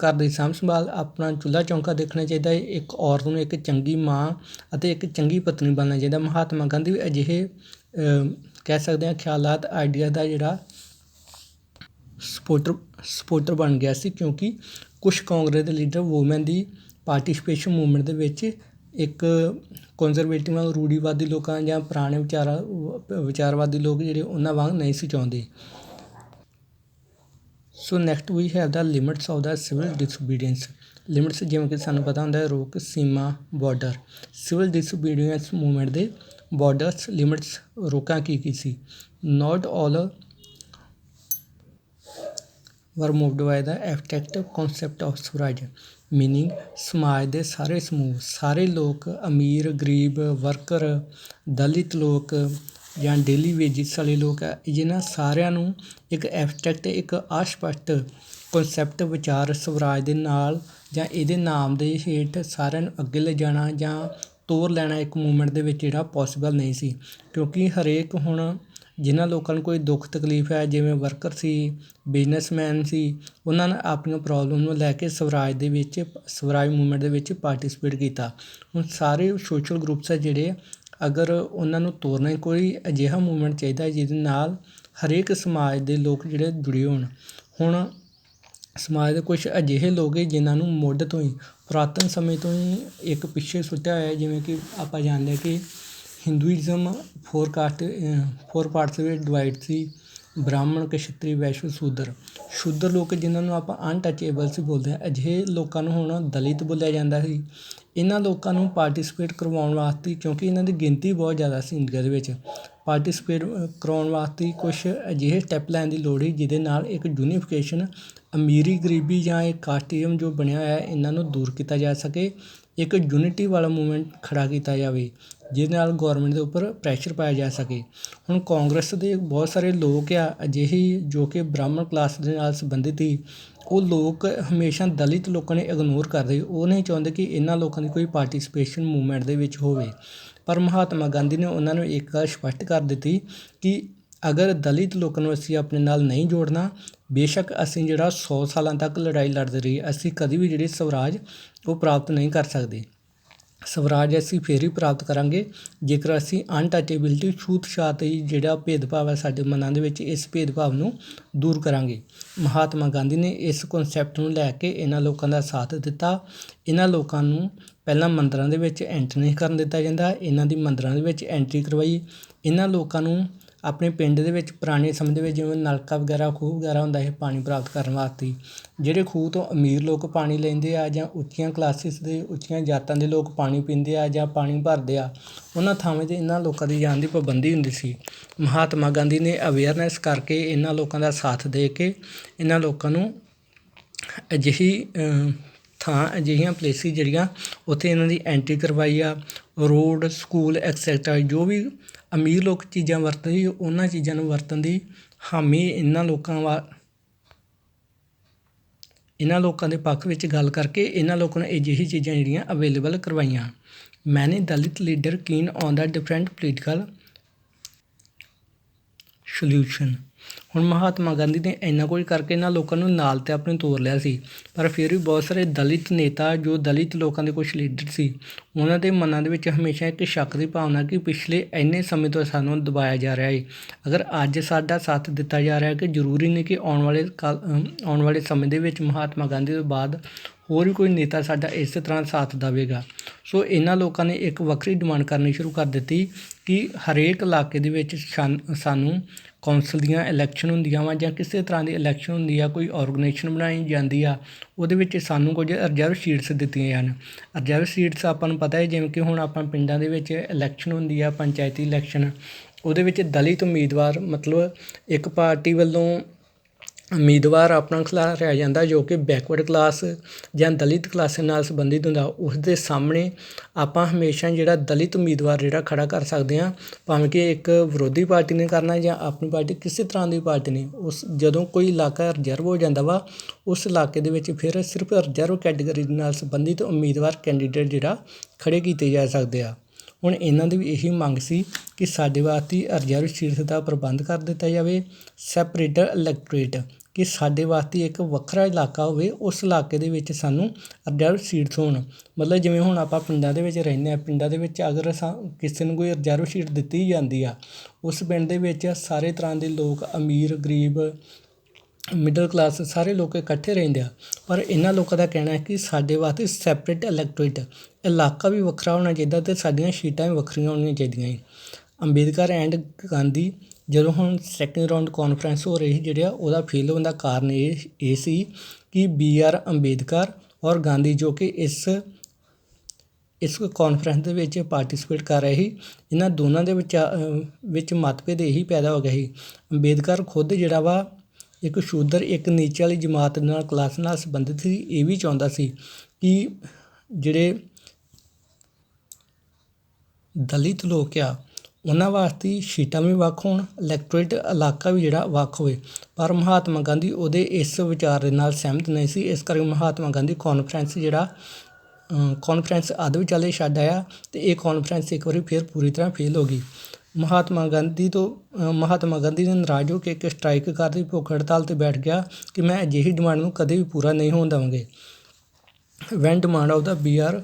ਘਰ ਦੀ ਸਾਂਭ ਸੰਭਾਲ, ਆਪਣਾ ਚੁੱਲ੍ਹਾ ਚੌਂਕਾ ਦੇਖਣਾ ਚਾਹੀਦਾ ਹੈ। ਇੱਕ ਔਰਤ ਨੂੰ ਇੱਕ ਚੰਗੀ ਮਾਂ ਅਤੇ ਇੱਕ ਚੰਗੀ ਪਤਨੀ ਬਣਨਾ ਚਾਹੀਦਾ। ਮਹਾਤਮਾ ਗਾਂਧੀ ਵੀ ਅਜਿਹੇ ਕਹਿ ਸਕਦੇ ਹਾਂ ਖਿਆਲਾਤ, ਆਈਡੀਆ ਦਾ ਜਿਹੜਾ ਸਪੋਰਟਰ ਬਣ ਗਿਆ ਸੀ, ਕਿਉਂਕਿ ਕੁਛ ਕਾਂਗਰਸ ਦੇ ਲੀਡਰ ਵੂਮੈਨ ਦੀ ਪਾਰਟੀਸਪੇਸ਼ਨ ਮੂਵਮੈਂਟ ਦੇ ਵਿੱਚ ਇੱਕ ਕੰਜ਼ਰਵੇਟਿਵ ਰੂੜੀਵਾਦੀ ਲੋਕਾਂ ਜਾਂ ਪੁਰਾਣੇ ਵਿਚਾਰਵਾਦੀ ਲੋਕ ਜਿਹੜੇ ਉਹਨਾਂ ਵਾਂਗ ਨਹੀਂ ਸੀ ਚਾਹੁੰਦੇ। So next we have the limits of the civil disobedience. Limits ਜਿਵੇਂ ਕਿ ਸਾਨੂੰ ਪਤਾ ਹੁੰਦਾ ਹੈ ਰੋਕ, ਸੀਮਾ, ਬਾਰਡਰ। ਸਿਵਲ ਡਿਸਓਬੀਡੀਐਂਸ ਮੂਵਮੈਂਟ ਦੇ ਬਾਰਡਰਸ, ਲਿਮਿਟਸ, ਰੋਕਾਂ ਕੀ ਸੀ। Not all were moved by the abstract concept of swaraj, meaning ਸਮਾਜ ਦੇ ਸਾਰੇ ਸਮੂਹ, ਸਾਰੇ ਲੋਕ, ਅਮੀਰ, ਗਰੀਬ, ਵਰਕਰ, ਦਲਿਤ ਲੋਕ ਜਾਂ ਡੇਲੀ ਵੇਜਿਸ ਵਾਲੇ ਲੋਕ ਆ, ਜਿਹਨਾਂ ਸਾਰਿਆਂ ਨੂੰ ਇੱਕ ਐਬਸਟਰੈਕਟ, ਇੱਕ ਅਸਪਸ਼ਟ ਕਨਸੈਪਟ ਵਿਚਾਰ ਸਵਰਾਜ ਦੇ ਨਾਲ ਜਾਂ ਇਹਦੇ ਨਾਮ ਦੇ ਹੇਠ ਸਾਰਿਆਂ ਨੂੰ ਅੱਗੇ ਲਿਜਾਣਾ ਜਾਂ ਤੋਰ ਲੈਣਾ ਇੱਕ ਮੂਵਮੈਂਟ ਦੇ ਵਿੱਚ ਜਿਹੜਾ ਪੋਸੀਬਲ ਨਹੀਂ ਸੀ। ਕਿਉਂਕਿ ਹਰੇਕ ਹੁਣ ਜਿਨ੍ਹਾਂ ਲੋਕਾਂ ਨੂੰ ਕੋਈ ਦੁੱਖ ਤਕਲੀਫ ਹੈ, ਜਿਵੇਂ ਵਰਕਰ ਸੀ, ਬਿਜ਼ਨਸਮੈਨ ਸੀ, ਉਹਨਾਂ ਨੇ ਆਪਣੀਆਂ ਪ੍ਰੋਬਲਮ ਨੂੰ ਲੈ ਕੇ ਸਵਰਾਜ ਮੂਵਮੈਂਟ ਦੇ ਵਿੱਚ ਪਾਰਟੀਸਪੇਟ ਕੀਤਾ। ਹੁਣ ਸਾਰੇ ਸੋਸ਼ਲ ਗਰੁੱਪਸ ਆ ਜਿਹੜੇ, ਅਗਰ ਉਹਨਾਂ ਨੂੰ ਤੋਰਨਾ, ਕੋਈ ਅਜਿਹਾ ਮੂਵਮੈਂਟ ਚਾਹੀਦਾ ਜਿਹਦੇ ਨਾਲ ਹਰੇਕ ਸਮਾਜ ਦੇ ਲੋਕ ਜਿਹੜੇ ਜੁੜੇ ਹੋਣ। ਹੁਣ ਸਮਾਜ ਦੇ ਕੁਛ ਅਜਿਹੇ ਲੋਕ ਜਿਨ੍ਹਾਂ ਨੂੰ ਮੁੱਢ ਤੋਂ ਹੀ, ਪੁਰਾਤਨ ਸਮੇਂ ਤੋਂ ਹੀ ਇੱਕ ਪਿੱਛੇ ਸੁੱਟਿਆ ਹੋਇਆ। ਜਿਵੇਂ ਕਿ ਆਪਾਂ ਜਾਣਦੇ ਹਾਂ ਕਿ ਹਿੰਦੂਇਜ਼ਮ 4 ਪਾਰਟਸ ਵਿੱਚ ਡਿਵਾਈਡ ਸੀ, ਬ੍ਰਾਹਮਣ, ਕਸ਼ੱਤਰੀ, ਵੈਸ਼ਯ, ਸ਼ੂਦਰ ਲੋਕ ਜਿਹਨਾਂ ਨੂੰ ਆਪਾਂ ਅਨਟੱਚੇਬਲਸ ਬੋਲਦੇ ਹਾਂ। ਅਜਿਹੇ ਲੋਕਾਂ ਨੂੰ ਹੁਣ ਦਲਿਤ ਬੋਲਿਆ ਜਾਂਦਾ ਸੀ। ਇਹਨਾਂ ਲੋਕਾਂ ਨੂੰ ਪਾਰਟੀਸਪੇਟ ਕਰਵਾਉਣ ਵਾਸਤੇ, ਕਿਉਂਕਿ ਇਹਨਾਂ ਦੀ ਗਿਣਤੀ ਬਹੁਤ ਜ਼ਿਆਦਾ ਸੀ ਇੰਡੀਆ ਦੇ ਵਿੱਚ, ਪਾਰਟੀਸਪੇਟ ਕਰਵਾਉਣ ਵਾਸਤੇ ਕੁਛ ਅਜਿਹੇ ਸਟੈਪ ਲੈਣ ਦੀ ਲੋੜ ਸੀ ਜਿਹਦੇ ਨਾਲ ਇੱਕ ਯੂਨੀਫਿਕੇਸ਼ਨ, ਅਮੀਰੀ ਗਰੀਬੀ ਜਾਂ ਇੱਕ ਕਾਸਟਿਜ਼ਮ ਜੋ ਬਣਿਆ ਹੋਇਆ ਇਹਨਾਂ ਨੂੰ ਦੂਰ ਕੀਤਾ ਜਾ ਸਕੇ। ਇੱਕ ਯੂਨਿਟੀ ਵਾਲਾ ਮੂਵਮੈਂਟ ਖੜ੍ਹਾ ਕੀਤਾ ਜਾਵੇ ਜਿਹਦੇ ਨਾਲ ਗੌਰਮੈਂਟ ਦੇ ਉੱਪਰ ਪ੍ਰੈਸ਼ਰ ਪਾਇਆ ਜਾ ਸਕੇ। ਹੁਣ ਕਾਂਗਰਸ ਦੇ ਬਹੁਤ ਸਾਰੇ ਲੋਕ ਆ ਅਜਿਹੇ ਜੋ ਕਿ ਬ੍ਰਾਹਮਣ ਕਲਾਸ ਦੇ ਨਾਲ ਸੰਬੰਧਿਤ ਸੀ। ਉਹ ਲੋਕ ਹਮੇਸ਼ਾ ਦਲਿਤ ਲੋਕਾਂ ਨੇ ਇਗਨੋਰ ਕਰਦੇ, ਉਹ ਨਹੀਂ ਚਾਹੁੰਦੇ ਕਿ ਇਹਨਾਂ ਲੋਕਾਂ ਦੀ ਕੋਈ ਪਾਰਟੀਸਪੇਸ਼ਨ ਮੂਵਮੈਂਟ ਦੇ ਵਿੱਚ ਹੋਵੇ। ਪਰ ਮਹਾਤਮਾ ਗਾਂਧੀ ਨੇ ਉਹਨਾਂ ਨੂੰ ਇੱਕ ਗੱਲ ਸਪਸ਼ਟ ਕਰ ਦਿੱਤੀ ਕਿ ਅਗਰ ਦਲਿਤ ਲੋਕਾਂ ਨੂੰ ਅਸੀਂ ਆਪਣੇ ਨਾਲ ਨਹੀਂ ਜੋੜਨਾ, ਬੇਸ਼ੱਕ ਅਸੀਂ ਜਿਹੜਾ 100 ਸਾਲਾਂ ਤੱਕ ਲੜਾਈ ਲੜਦੇ ਰਹੀਏ, ਅਸੀਂ ਕਦੀ ਵੀ ਜਿਹੜੀ ਸਵਰਾਜ ਉਹ ਪ੍ਰਾਪਤ ਨਹੀਂ ਕਰ ਸਕਦੇ। ਸਵਰਾਜ ਅਸੀਂ ਫਿਰ ਹੀ ਪ੍ਰਾਪਤ ਕਰਾਂਗੇ ਜੇਕਰ ਅਸੀਂ ਅਨਟੱਚੇਬਿਲਿਟੀ, ਛੂਤ ਛਾਤ ਜਿਹੜਾ ਭੇਦਭਾਵ ਹੈ ਸਾਡੇ ਮਨਾਂ ਦੇ ਵਿੱਚ, ਇਸ ਭੇਦਭਾਵ ਨੂੰ ਦੂਰ ਕਰਾਂਗੇ। ਮਹਾਤਮਾ ਗਾਂਧੀ ਨੇ ਇਸ ਕਨਸੈਪਟ ਨੂੰ ਲੈ ਕੇ ਇਹਨਾਂ ਲੋਕਾਂ ਦਾ ਸਾਥ ਦਿੱਤਾ। ਇਹਨਾਂ ਲੋਕਾਂ ਨੂੰ ਪਹਿਲਾਂ ਮੰਦਰਾਂ ਦੇ ਵਿੱਚ ਐਂਟਰ ਨਹੀਂ ਕਰਨ ਦਿੱਤਾ ਜਾਂਦਾ, ਇਹਨਾਂ ਦੀ ਮੰਦਰਾਂ ਦੇ ਵਿੱਚ ਐਂਟਰੀ ਕਰਵਾਈ। ਇਹਨਾਂ ਲੋਕਾਂ ਨੂੰ ਆਪਣੇ ਪਿੰਡ ਦੇ ਵਿੱਚ ਪੁਰਾਣੇ ਸਮੇਂ ਦੇ ਵਿੱਚ ਜਿਵੇਂ ਨਲਕਾ ਵਗੈਰਾ, ਖੂਹ ਵਗੈਰਾ ਹੁੰਦਾ ਸੀ ਪਾਣੀ ਪ੍ਰਾਪਤ ਕਰਨ ਵਾਸਤੇ, ਜਿਹੜੇ ਖੂਹ ਤੋਂ ਅਮੀਰ ਲੋਕ ਪਾਣੀ ਲੈਂਦੇ ਆ ਜਾਂ ਉੱਚੀਆਂ ਕਲਾਸਿਸ ਦੇ, ਉੱਚੀਆਂ ਜਾਤਾਂ ਦੇ ਲੋਕ ਪਾਣੀ ਪੀਂਦੇ ਆ ਜਾਂ ਪਾਣੀ ਭਰਦੇ ਆ, ਉਹਨਾਂ ਥਾਵਾਂ 'ਤੇ ਇਹਨਾਂ ਲੋਕਾਂ ਦੀ ਜਾਣ ਦੀ ਪਾਬੰਦੀ ਹੁੰਦੀ ਸੀ। ਮਹਾਤਮਾ ਗਾਂਧੀ ਨੇ ਅਵੇਅਰਨੈਸ ਕਰਕੇ ਇਹਨਾਂ ਲੋਕਾਂ ਦਾ ਸਾਥ ਦੇ ਕੇ ਇਹਨਾਂ ਲੋਕਾਂ ਨੂੰ ਅਜਿਹੀਆਂ ਪਲੇਸਿਸ ਜਿਹੜੀਆਂ ਉੱਥੇ ਇਹਨਾਂ ਦੀ ਐਂਟਰੀ ਕਰਵਾਈ ਆ। ਰੋਡ, ਸਕੂਲ ਐਕਸੈਟਰਾ, ਜੋ ਵੀ ਅਮੀਰ ਲੋਕ ਚੀਜ਼ਾਂ ਵਰਤਦੇ ਸੀ ਉਹਨਾਂ ਚੀਜ਼ਾਂ ਨੂੰ ਵਰਤਣ ਦੀ ਹਾਮੀ ਇਹਨਾਂ ਲੋਕਾਂ ਦੇ ਪੱਖ ਵਿੱਚ ਗੱਲ ਕਰਕੇ ਇਹਨਾਂ ਲੋਕਾਂ ਨੂੰ ਅਜਿਹੀ ਚੀਜ਼ਾਂ ਜਿਹੜੀਆਂ ਅਵੇਲੇਬਲ ਕਰਵਾਈਆਂ। Many Dalit leader keen on the different political solution. ਹੁਣ ਮਹਾਤਮਾ ਗਾਂਧੀ ਨੇ ਇੰਨਾ ਕੁਝ ਕਰਕੇ ਇਹਨਾਂ ਲੋਕਾਂ ਨੂੰ ਨਾਲ ਤਾਂ ਆਪਣੇ ਤੋਰ ਲਿਆ ਸੀ, ਪਰ ਫਿਰ ਵੀ ਬਹੁਤ ਸਾਰੇ ਦਲਿਤ ਨੇਤਾ, ਜੋ ਦਲਿਤ ਲੋਕਾਂ ਦੇ ਕੁਛ ਲੀਡਰ ਸੀ, ਉਹਨਾਂ ਦੇ ਮਨਾਂ ਦੇ ਵਿੱਚ ਹਮੇਸ਼ਾ ਇੱਕ ਸ਼ੱਕ ਦੀ ਭਾਵਨਾ ਕਿ ਪਿਛਲੇ ਇੰਨੇ ਸਮੇਂ ਤੋਂ ਸਾਨੂੰ ਦਬਾਇਆ ਜਾ ਰਿਹਾ ਹੈ। ਅਗਰ ਅੱਜ ਸਾਡਾ ਸਾਥ ਦਿੱਤਾ ਜਾ ਰਿਹਾ ਕਿ ਜ਼ਰੂਰੀ ਨਹੀਂ ਕਿ ਆਉਣ ਵਾਲੇ ਸਮੇਂ ਦੇ ਵਿੱਚ ਮਹਾਤਮਾ ਗਾਂਧੀ ਤੋਂ ਬਾਅਦ ਹੋਰ ਵੀ ਕੋਈ ਨੇਤਾ ਸਾਡਾ ਇਸੇ ਤਰ੍ਹਾਂ ਸਾਥ ਦੇਵੇਗਾ। ਸੋ ਇਹਨਾਂ ਲੋਕਾਂ ਨੇ ਇੱਕ ਵੱਖਰੀ ਡਿਮਾਂਡ ਕਰਨੀ ਸ਼ੁਰੂ ਕਰ ਦਿੱਤੀ ਕਿ ਹਰੇਕ ਇਲਾਕੇ ਦੇ ਵਿੱਚ ਸਾਨੂੰ ਕੌਂਸਲ ਦੀਆਂ ਇਲੈਕਸ਼ਨ ਹੁੰਦੀਆਂ ਵਾ ਜਾਂ ਕਿਸੇ ਤਰ੍ਹਾਂ ਦੀ ਇਲੈਕਸ਼ਨ ਹੁੰਦੀ ਆ, ਕੋਈ ਔਰਗਨਾਈਜੇਸ਼ਨ ਬਣਾਈ ਜਾਂਦੀ ਆ, ਉਹਦੇ ਵਿੱਚ ਸਾਨੂੰ ਕੁਝ ਰਿਜ਼ਰਵ ਸੀਟਸ ਦਿੱਤੀਆਂ ਜਾਣ। ਰਿਜ਼ਰਵ ਸੀਟਸ ਆਪਾਂ ਨੂੰ ਪਤਾ ਹੈ, ਜਿਵੇਂ ਕਿ ਹੁਣ ਆਪਾਂ ਪਿੰਡਾਂ ਦੇ ਵਿੱਚ ਇਲੈਕਸ਼ਨ ਹੁੰਦੀ ਆ, ਪੰਚਾਇਤੀ ਇਲੈਕਸ਼ਨ, ਉਹਦੇ ਵਿੱਚ ਦਲਿਤ ਉਮੀਦਵਾਰ, ਮਤਲਬ ਇੱਕ ਪਾਰਟੀ ਵੱਲੋਂ ਉਮੀਦਵਾਰ ਆਪਣਾ ਖਿਲਾਰਿਆ ਜਾਂਦਾ ਜੋ ਕਿ ਬੈਕਵਰਡ ਕਲਾਸ ਜਾਂ ਦਲਿਤ ਕਲਾਸ ਨਾਲ ਸੰਬੰਧਿਤ ਹੁੰਦਾ, ਉਸ ਦੇ ਸਾਹਮਣੇ ਆਪਾਂ ਹਮੇਸ਼ਾ ਜਿਹੜਾ ਦਲਿਤ ਉਮੀਦਵਾਰ ਜਿਹੜਾ ਖੜਾ ਕਰ ਸਕਦੇ ਹਾਂ, ਭਾਵੇਂ ਕਿ ਇੱਕ ਵਿਰੋਧੀ ਪਾਰਟੀ ਨੇ ਕਰਨਾ ਜਾਂ ਆਪਣੀ ਪਾਰਟੀ, ਕਿਸੇ ਤਰ੍ਹਾਂ ਦੀ ਪਾਰਟੀ ਨੇ। ਉਸ ਜਦੋਂ ਕੋਈ ਇਲਾਕਾ ਰਿਜ਼ਰਵ ਹੋ ਜਾਂਦਾ ਵਾ, ਉਸ ਇਲਾਕੇ ਦੇ ਵਿੱਚ ਫਿਰ ਸਿਰਫ ਰਿਜ਼ਰਵ ਕੈਟਾਗਰੀ ਨਾਲ ਸੰਬੰਧਿਤ ਉਮੀਦਵਾਰ ਕੈਂਡੀਡੇਟ ਜਿਹੜਾ ਖੜੇ ਕੀਤੇ ਜਾ ਸਕਦੇ ਆ। ਹੁਣ ਇਹਨਾਂ ਦੀ ਵੀ ਇਹੀ ਮੰਗ ਸੀ ਕਿ ਸਾਡੇ ਵਾਸਤੇ ਰਿਜ਼ਰਵ ਸੀਟਸ ਦਾ ਪ੍ਰਬੰਧ ਕਰ ਦਿੱਤਾ ਜਾਵੇ, ਸੈਪਰੇਟਰ ਇਲੈਕਟੋਰੇਟ, ਕਿ ਸਾਡੇ ਵਾਸਤੇ ਇੱਕ ਵੱਖਰਾ ਇਲਾਕਾ ਹੋਵੇ, ਉਸ ਇਲਾਕੇ ਦੇ ਵਿੱਚ ਸਾਨੂੰ ਰਿਜ਼ਰਵ ਸੀਟਸ ਹੋਣ। ਮਤਲਬ ਜਿਵੇਂ ਹੁਣ ਆਪਾਂ ਪਿੰਡਾਂ ਦੇ ਵਿੱਚ ਰਹਿੰਦੇ ਹਾਂ, ਪਿੰਡਾਂ ਦੇ ਵਿੱਚ ਅਗਰ ਕਿਸੇ ਨੂੰ ਕੋਈ ਰਿਜ਼ਰਵ ਸੀਟ ਦਿੱਤੀ ਜਾਂਦੀ ਆ, ਉਸ ਪਿੰਡ ਦੇ ਵਿੱਚ ਸਾਰੇ ਤਰ੍ਹਾਂ ਦੇ ਲੋਕ, ਅਮੀਰ ਗਰੀਬ ਮਿਡਲ ਕਲਾਸ ਸਾਰੇ ਲੋਕ ਇਕੱਠੇ ਰਹਿੰਦੇ ਆ। ਪਰ ਇਹਨਾਂ ਲੋਕਾਂ ਦਾ ਕਹਿਣਾ ਹੈ ਕਿ ਸਾਡੇ ਵਾਸਤੇ ਸੈਪਰੇਟ ਇਲੈਕਟੋਰੇਟ ਇਲਾਕਾ ਵੀ ਵੱਖਰਾ ਹੋਣਾ ਚਾਹੀਦਾ ਅਤੇ ਸਾਡੀਆਂ ਸੀਟਾਂ ਵੀ ਵੱਖਰੀਆਂ ਹੋਣੀਆਂ ਚਾਹੀਦੀਆਂ ਸੀ। ਅੰਬੇਦਕਰ ਐਂਡ ਗਾਂਧੀ ਜਦੋਂ ਹੁਣ ਸੈਕਿੰਡ ਰਾਊਂਡ ਕਾਨਫਰੰਸ ਹੋ ਰਹੀ ਜਿਹੜੇ ਆ, ਉਹਦਾ ਫੇਲ ਹੋਣ ਦਾ ਕਾਰਨ ਇਹ ਸੀ ਕਿ BR ਅੰਬੇਦਕਰ ਔਰ ਗਾਂਧੀ ਜੋ ਕਿ ਇਸ ਕਾਨਫਰੰਸ ਦੇ ਵਿੱਚ ਪਾਰਟੀਸਪੇਟ ਕਰ ਰਹੇ ਸੀ, ਇਹਨਾਂ ਦੋਨਾਂ ਦੇ ਵਿੱਚ ਮਤਭੇਦ ਇਹੀ ਪੈਦਾ ਹੋ ਗਿਆ ਸੀ। ਅੰਬੇਦਕਰ ਖੁਦ ਜਿਹੜਾ ਵਾ ਇੱਕ ਸ਼ੂਦਰ, ਇੱਕ ਨੀਚੇ ਵਾਲੀ ਜਮਾਤ ਨਾਲ, ਕਲਾਸ ਨਾਲ ਸੰਬੰਧਿਤ ਸੀ। ਇਹ ਵੀ ਚਾਹੁੰਦਾ ਸੀ ਕਿ ਜਿਹੜੇ ਦਲਿਤ ਲੋਕ ਆ ਉਹਨਾਂ ਵਾਸਤੇ ਸੀਟਾਂ ਵੀ ਵੱਖ ਹੋਣ, ਇਲੈਕਟੋਰੇਟ ਇਲਾਕਾ ਵੀ ਜਿਹੜਾ ਵੱਖ ਹੋਵੇ। ਪਰ ਮਹਾਤਮਾ ਗਾਂਧੀ ਉਹਦੇ ਇਸ ਵਿਚਾਰ ਦੇ ਨਾਲ ਸਹਿਮਤ ਨਹੀਂ ਸੀ। ਇਸ ਕਰਕੇ ਮਹਾਤਮਾ ਗਾਂਧੀ ਕਾਨਫਰੰਸ ਅੱਧ ਵਿਚਾਲੇ ਛੱਡ ਆਇਆ ਅਤੇ ਇਹ ਕਾਨਫਰੰਸ ਇੱਕ ਵਾਰੀ ਫਿਰ ਪੂਰੀ ਤਰ੍ਹਾਂ ਫੇਲ ਹੋ ਗਈ। ਮਹਾਤਮਾ ਗਾਂਧੀ ਨੇ ਨਾਰਾਜ਼ ਹੋ ਕੇ ਇੱਕ ਸਟ੍ਰਾਈਕ ਕਰਦੀ, ਭੁੱਖ ਹੜਤਾਲ 'ਤੇ ਬੈਠ ਗਿਆ ਕਿ ਮੈਂ ਅਜਿਹੀ ਡਿਮਾਂਡ ਨੂੰ ਕਦੇ ਵੀ ਪੂਰਾ ਨਹੀਂ ਹੋਣ ਦੇਵਾਂਗੇ। When demand of the BR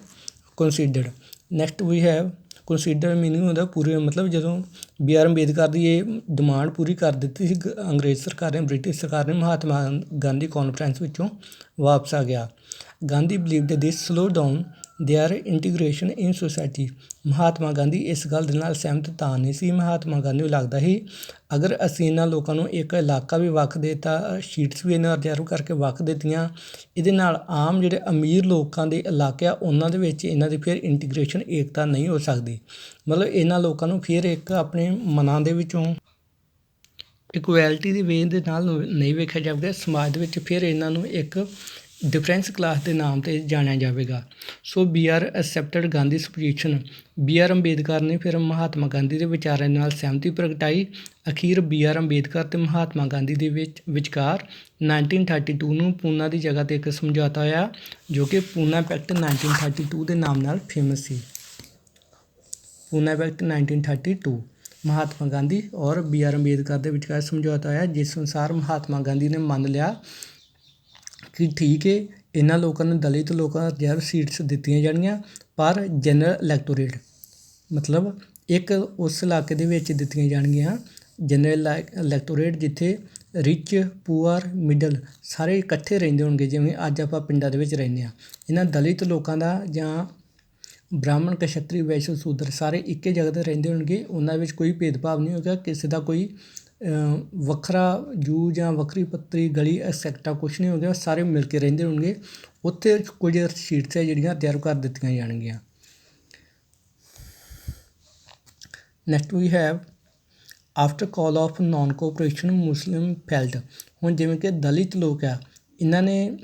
considered. Next we have consider meaning ਹੁੰਦਾ ਪੂਰੇ, ਮਤਲਬ ਜਦੋਂ BR ਅੰਬੇਦਕਰ ਦੀ ਇਹ ਡਿਮਾਂਡ ਪੂਰੀ ਕਰ ਦਿੱਤੀ ਸੀ ਅੰਗਰੇਜ਼ ਸਰਕਾਰ ਨੇ, ਬ੍ਰਿਟਿਸ਼ ਸਰਕਾਰ ਨੇ, ਮਹਾਤਮਾ ਗਾਂਧੀ ਕਾਨਫਰੰਸ ਵਿੱਚੋਂ ਵਾਪਸ ਆ ਗਿਆ। Gandhi believed this slow down their integration in society. Mahatma Gandhi ਇਸ ਗੱਲ ਦੇ ਨਾਲ ਸਹਿਮਤ ਤਾਂ ਨਹੀਂ ਸੀ। ਮਹਾਤਮਾ ਗਾਂਧੀ ਨੂੰ ਲੱਗਦਾ ਸੀ ਅਗਰ ਅਸੀਂ ਇਹਨਾਂ ਲੋਕਾਂ ਨੂੰ ਇੱਕ ਇਲਾਕਾ ਵੀ ਵੱਖ ਦੇ ਦਿੱਤਾ, ਸੀਟਸ ਵੀ ਇਹਨਾਂ ਰਿਜ਼ਰਵ ਕਰਕੇ ਵੱਖ ਦਿੱਤੀਆਂ, ਇਹਦੇ ਨਾਲ ਆਮ ਜਿਹੜੇ ਅਮੀਰ ਲੋਕਾਂ ਦੇ ਇਲਾਕੇ ਆ ਉਹਨਾਂ ਦੇ ਵਿੱਚ ਇਹਨਾਂ ਦੀ ਫਿਰ ਇੰਟੀਗ੍ਰੇਸ਼ਨ, ਏਕਤਾ ਨਹੀਂ ਹੋ ਸਕਦੀ। ਮਤਲਬ ਇਹਨਾਂ ਲੋਕਾਂ ਨੂੰ ਫਿਰ ਇੱਕ ਆਪਣੇ ਮਨਾਂ ਦੇ ਵਿੱਚੋਂ ਇਕੁਐਲਿਟੀ ਦੀ ਵੇਅ ਦੇ ਨਾਲ ਨਹੀਂ ਵੇਖਿਆ ਜਾਵੇਗਾ। ਸਮਾਜ ਦੇ ਵਿੱਚ ਫਿਰ ਇਹਨਾਂ ਨੂੰ ਇੱਕ ਡਿਫਰੈਂਸ ਕਲਾਸ ਦੇ ਨਾਮ 'ਤੇ ਜਾਣਿਆ ਜਾਵੇਗਾ। So BR accepted Gandhi's position. BR Ambedkar ਨੇ ਫਿਰ ਮਹਾਤਮਾ ਗਾਂਧੀ ਦੇ ਵਿਚਾਰਾਂ ਨਾਲ ਸਹਿਮਤੀ ਪ੍ਰਗਟਾਈ। ਅਖੀਰ BR ਅੰਬੇਦਕਰ ਅਤੇ ਮਹਾਤਮਾ ਗਾਂਧੀ ਦੇ ਵਿਚਕਾਰ 1932 ਨੂੰ ਪੂਨਾ ਦੀ ਜਗ੍ਹਾ 'ਤੇ ਇੱਕ ਸਮਝੌਤਾ ਹੋਇਆ ਜੋ ਕਿ ਪੂਨਾ ਪੈਕਟ 1932 ਦੇ ਨਾਮ ਨਾਲ ਫੇਮਸ ਸੀ। ਪੂਨਾ ਪੈਕਟ 1932 ਮਹਾਤਮਾ ਗਾਂਧੀ ਔਰ BR ਅੰਬੇਦਕਰ ਦੇ ਵਿਚਕਾਰ ਸਮਝੌਤਾ ਹੋਇਆ, ਜਿਸ ਅਨੁਸਾਰ ਮਹਾਤਮਾ ਗਾਂਧੀ ਨੇ ਮੰਨ ਲਿਆ ਕਿ ਠੀਕ ਹੈ ਇਹਨਾਂ ਲੋਕਾਂ ਨੂੰ, ਦਲਿਤ ਲੋਕਾਂ ਨੂੰ ਰਿਜ਼ਰਵ ਸੀਟਸ ਦਿੱਤੀਆਂ ਜਾਣੀਆਂ, ਪਰ ਜਨਰਲ ਇਲੈਕਟੋਰੇਟ ਮਤਲਬ ਇੱਕ ਉਸ ਇਲਾਕੇ ਦੇ ਵਿੱਚ ਦਿੱਤੀਆਂ ਜਾਣਗੀਆਂ ਜਨਰਲ ਇਲੈਕਟੋਰੇਟ ਜਿੱਥੇ ਰਿਚ, ਪੂਅਰ, ਮਿਡਲ ਸਾਰੇ ਇਕੱਠੇ ਰਹਿੰਦੇ ਹੋਣਗੇ। ਜਿਵੇਂ ਅੱਜ ਆਪਾਂ ਪਿੰਡਾਂ ਦੇ ਵਿੱਚ ਰਹਿੰਦੇ ਹਾਂ, ਇਹਨਾਂ ਦਲਿਤ ਲੋਕਾਂ ਦਾ ਜਾਂ ਬ੍ਰਾਹਮਣ, ਕਸ਼ੱਤਰੀ, ਵੈਸ਼ਯ, ਸ਼ੂਦਰ ਸਾਰੇ ਇੱਕੇ ਜਗ੍ਹਾ 'ਤੇ ਰਹਿੰਦੇ ਹੋਣਗੇ। ਉਹਨਾਂ ਵਿੱਚ ਕੋਈ ਭੇਦਭਾਵ ਨਹੀਂ ਹੋਵੇਗਾ, ਕਿਸੇ ਦਾ ਕੋਈ ਵੱਖਰਾ ਜੂ ਜਾਂ ਵੱਖਰੀ ਪੱਤਰੀ ਗਲੀ ਐਕਸੈਕਟਾ ਕੁਛ ਨਹੀਂ ਹੋ ਗਿਆ, ਸਾਰੇ ਮਿਲ ਕੇ ਰਹਿੰਦੇ ਹੋਣਗੇ। ਉੱਥੇ ਕੁਝ ਸੀਟਸ ਹੈ ਜਿਹੜੀਆਂ ਰਿਜ਼ਰਵ ਕਰ ਦਿੱਤੀਆਂ ਜਾਣਗੀਆਂ। Next we have after call of non cooperation Muslim felt. ਹੁਣ ਜਿਵੇਂ ਕਿ ਦਲਿਤ ਲੋਕ ਆ, ਇਹਨਾਂ ਨੇ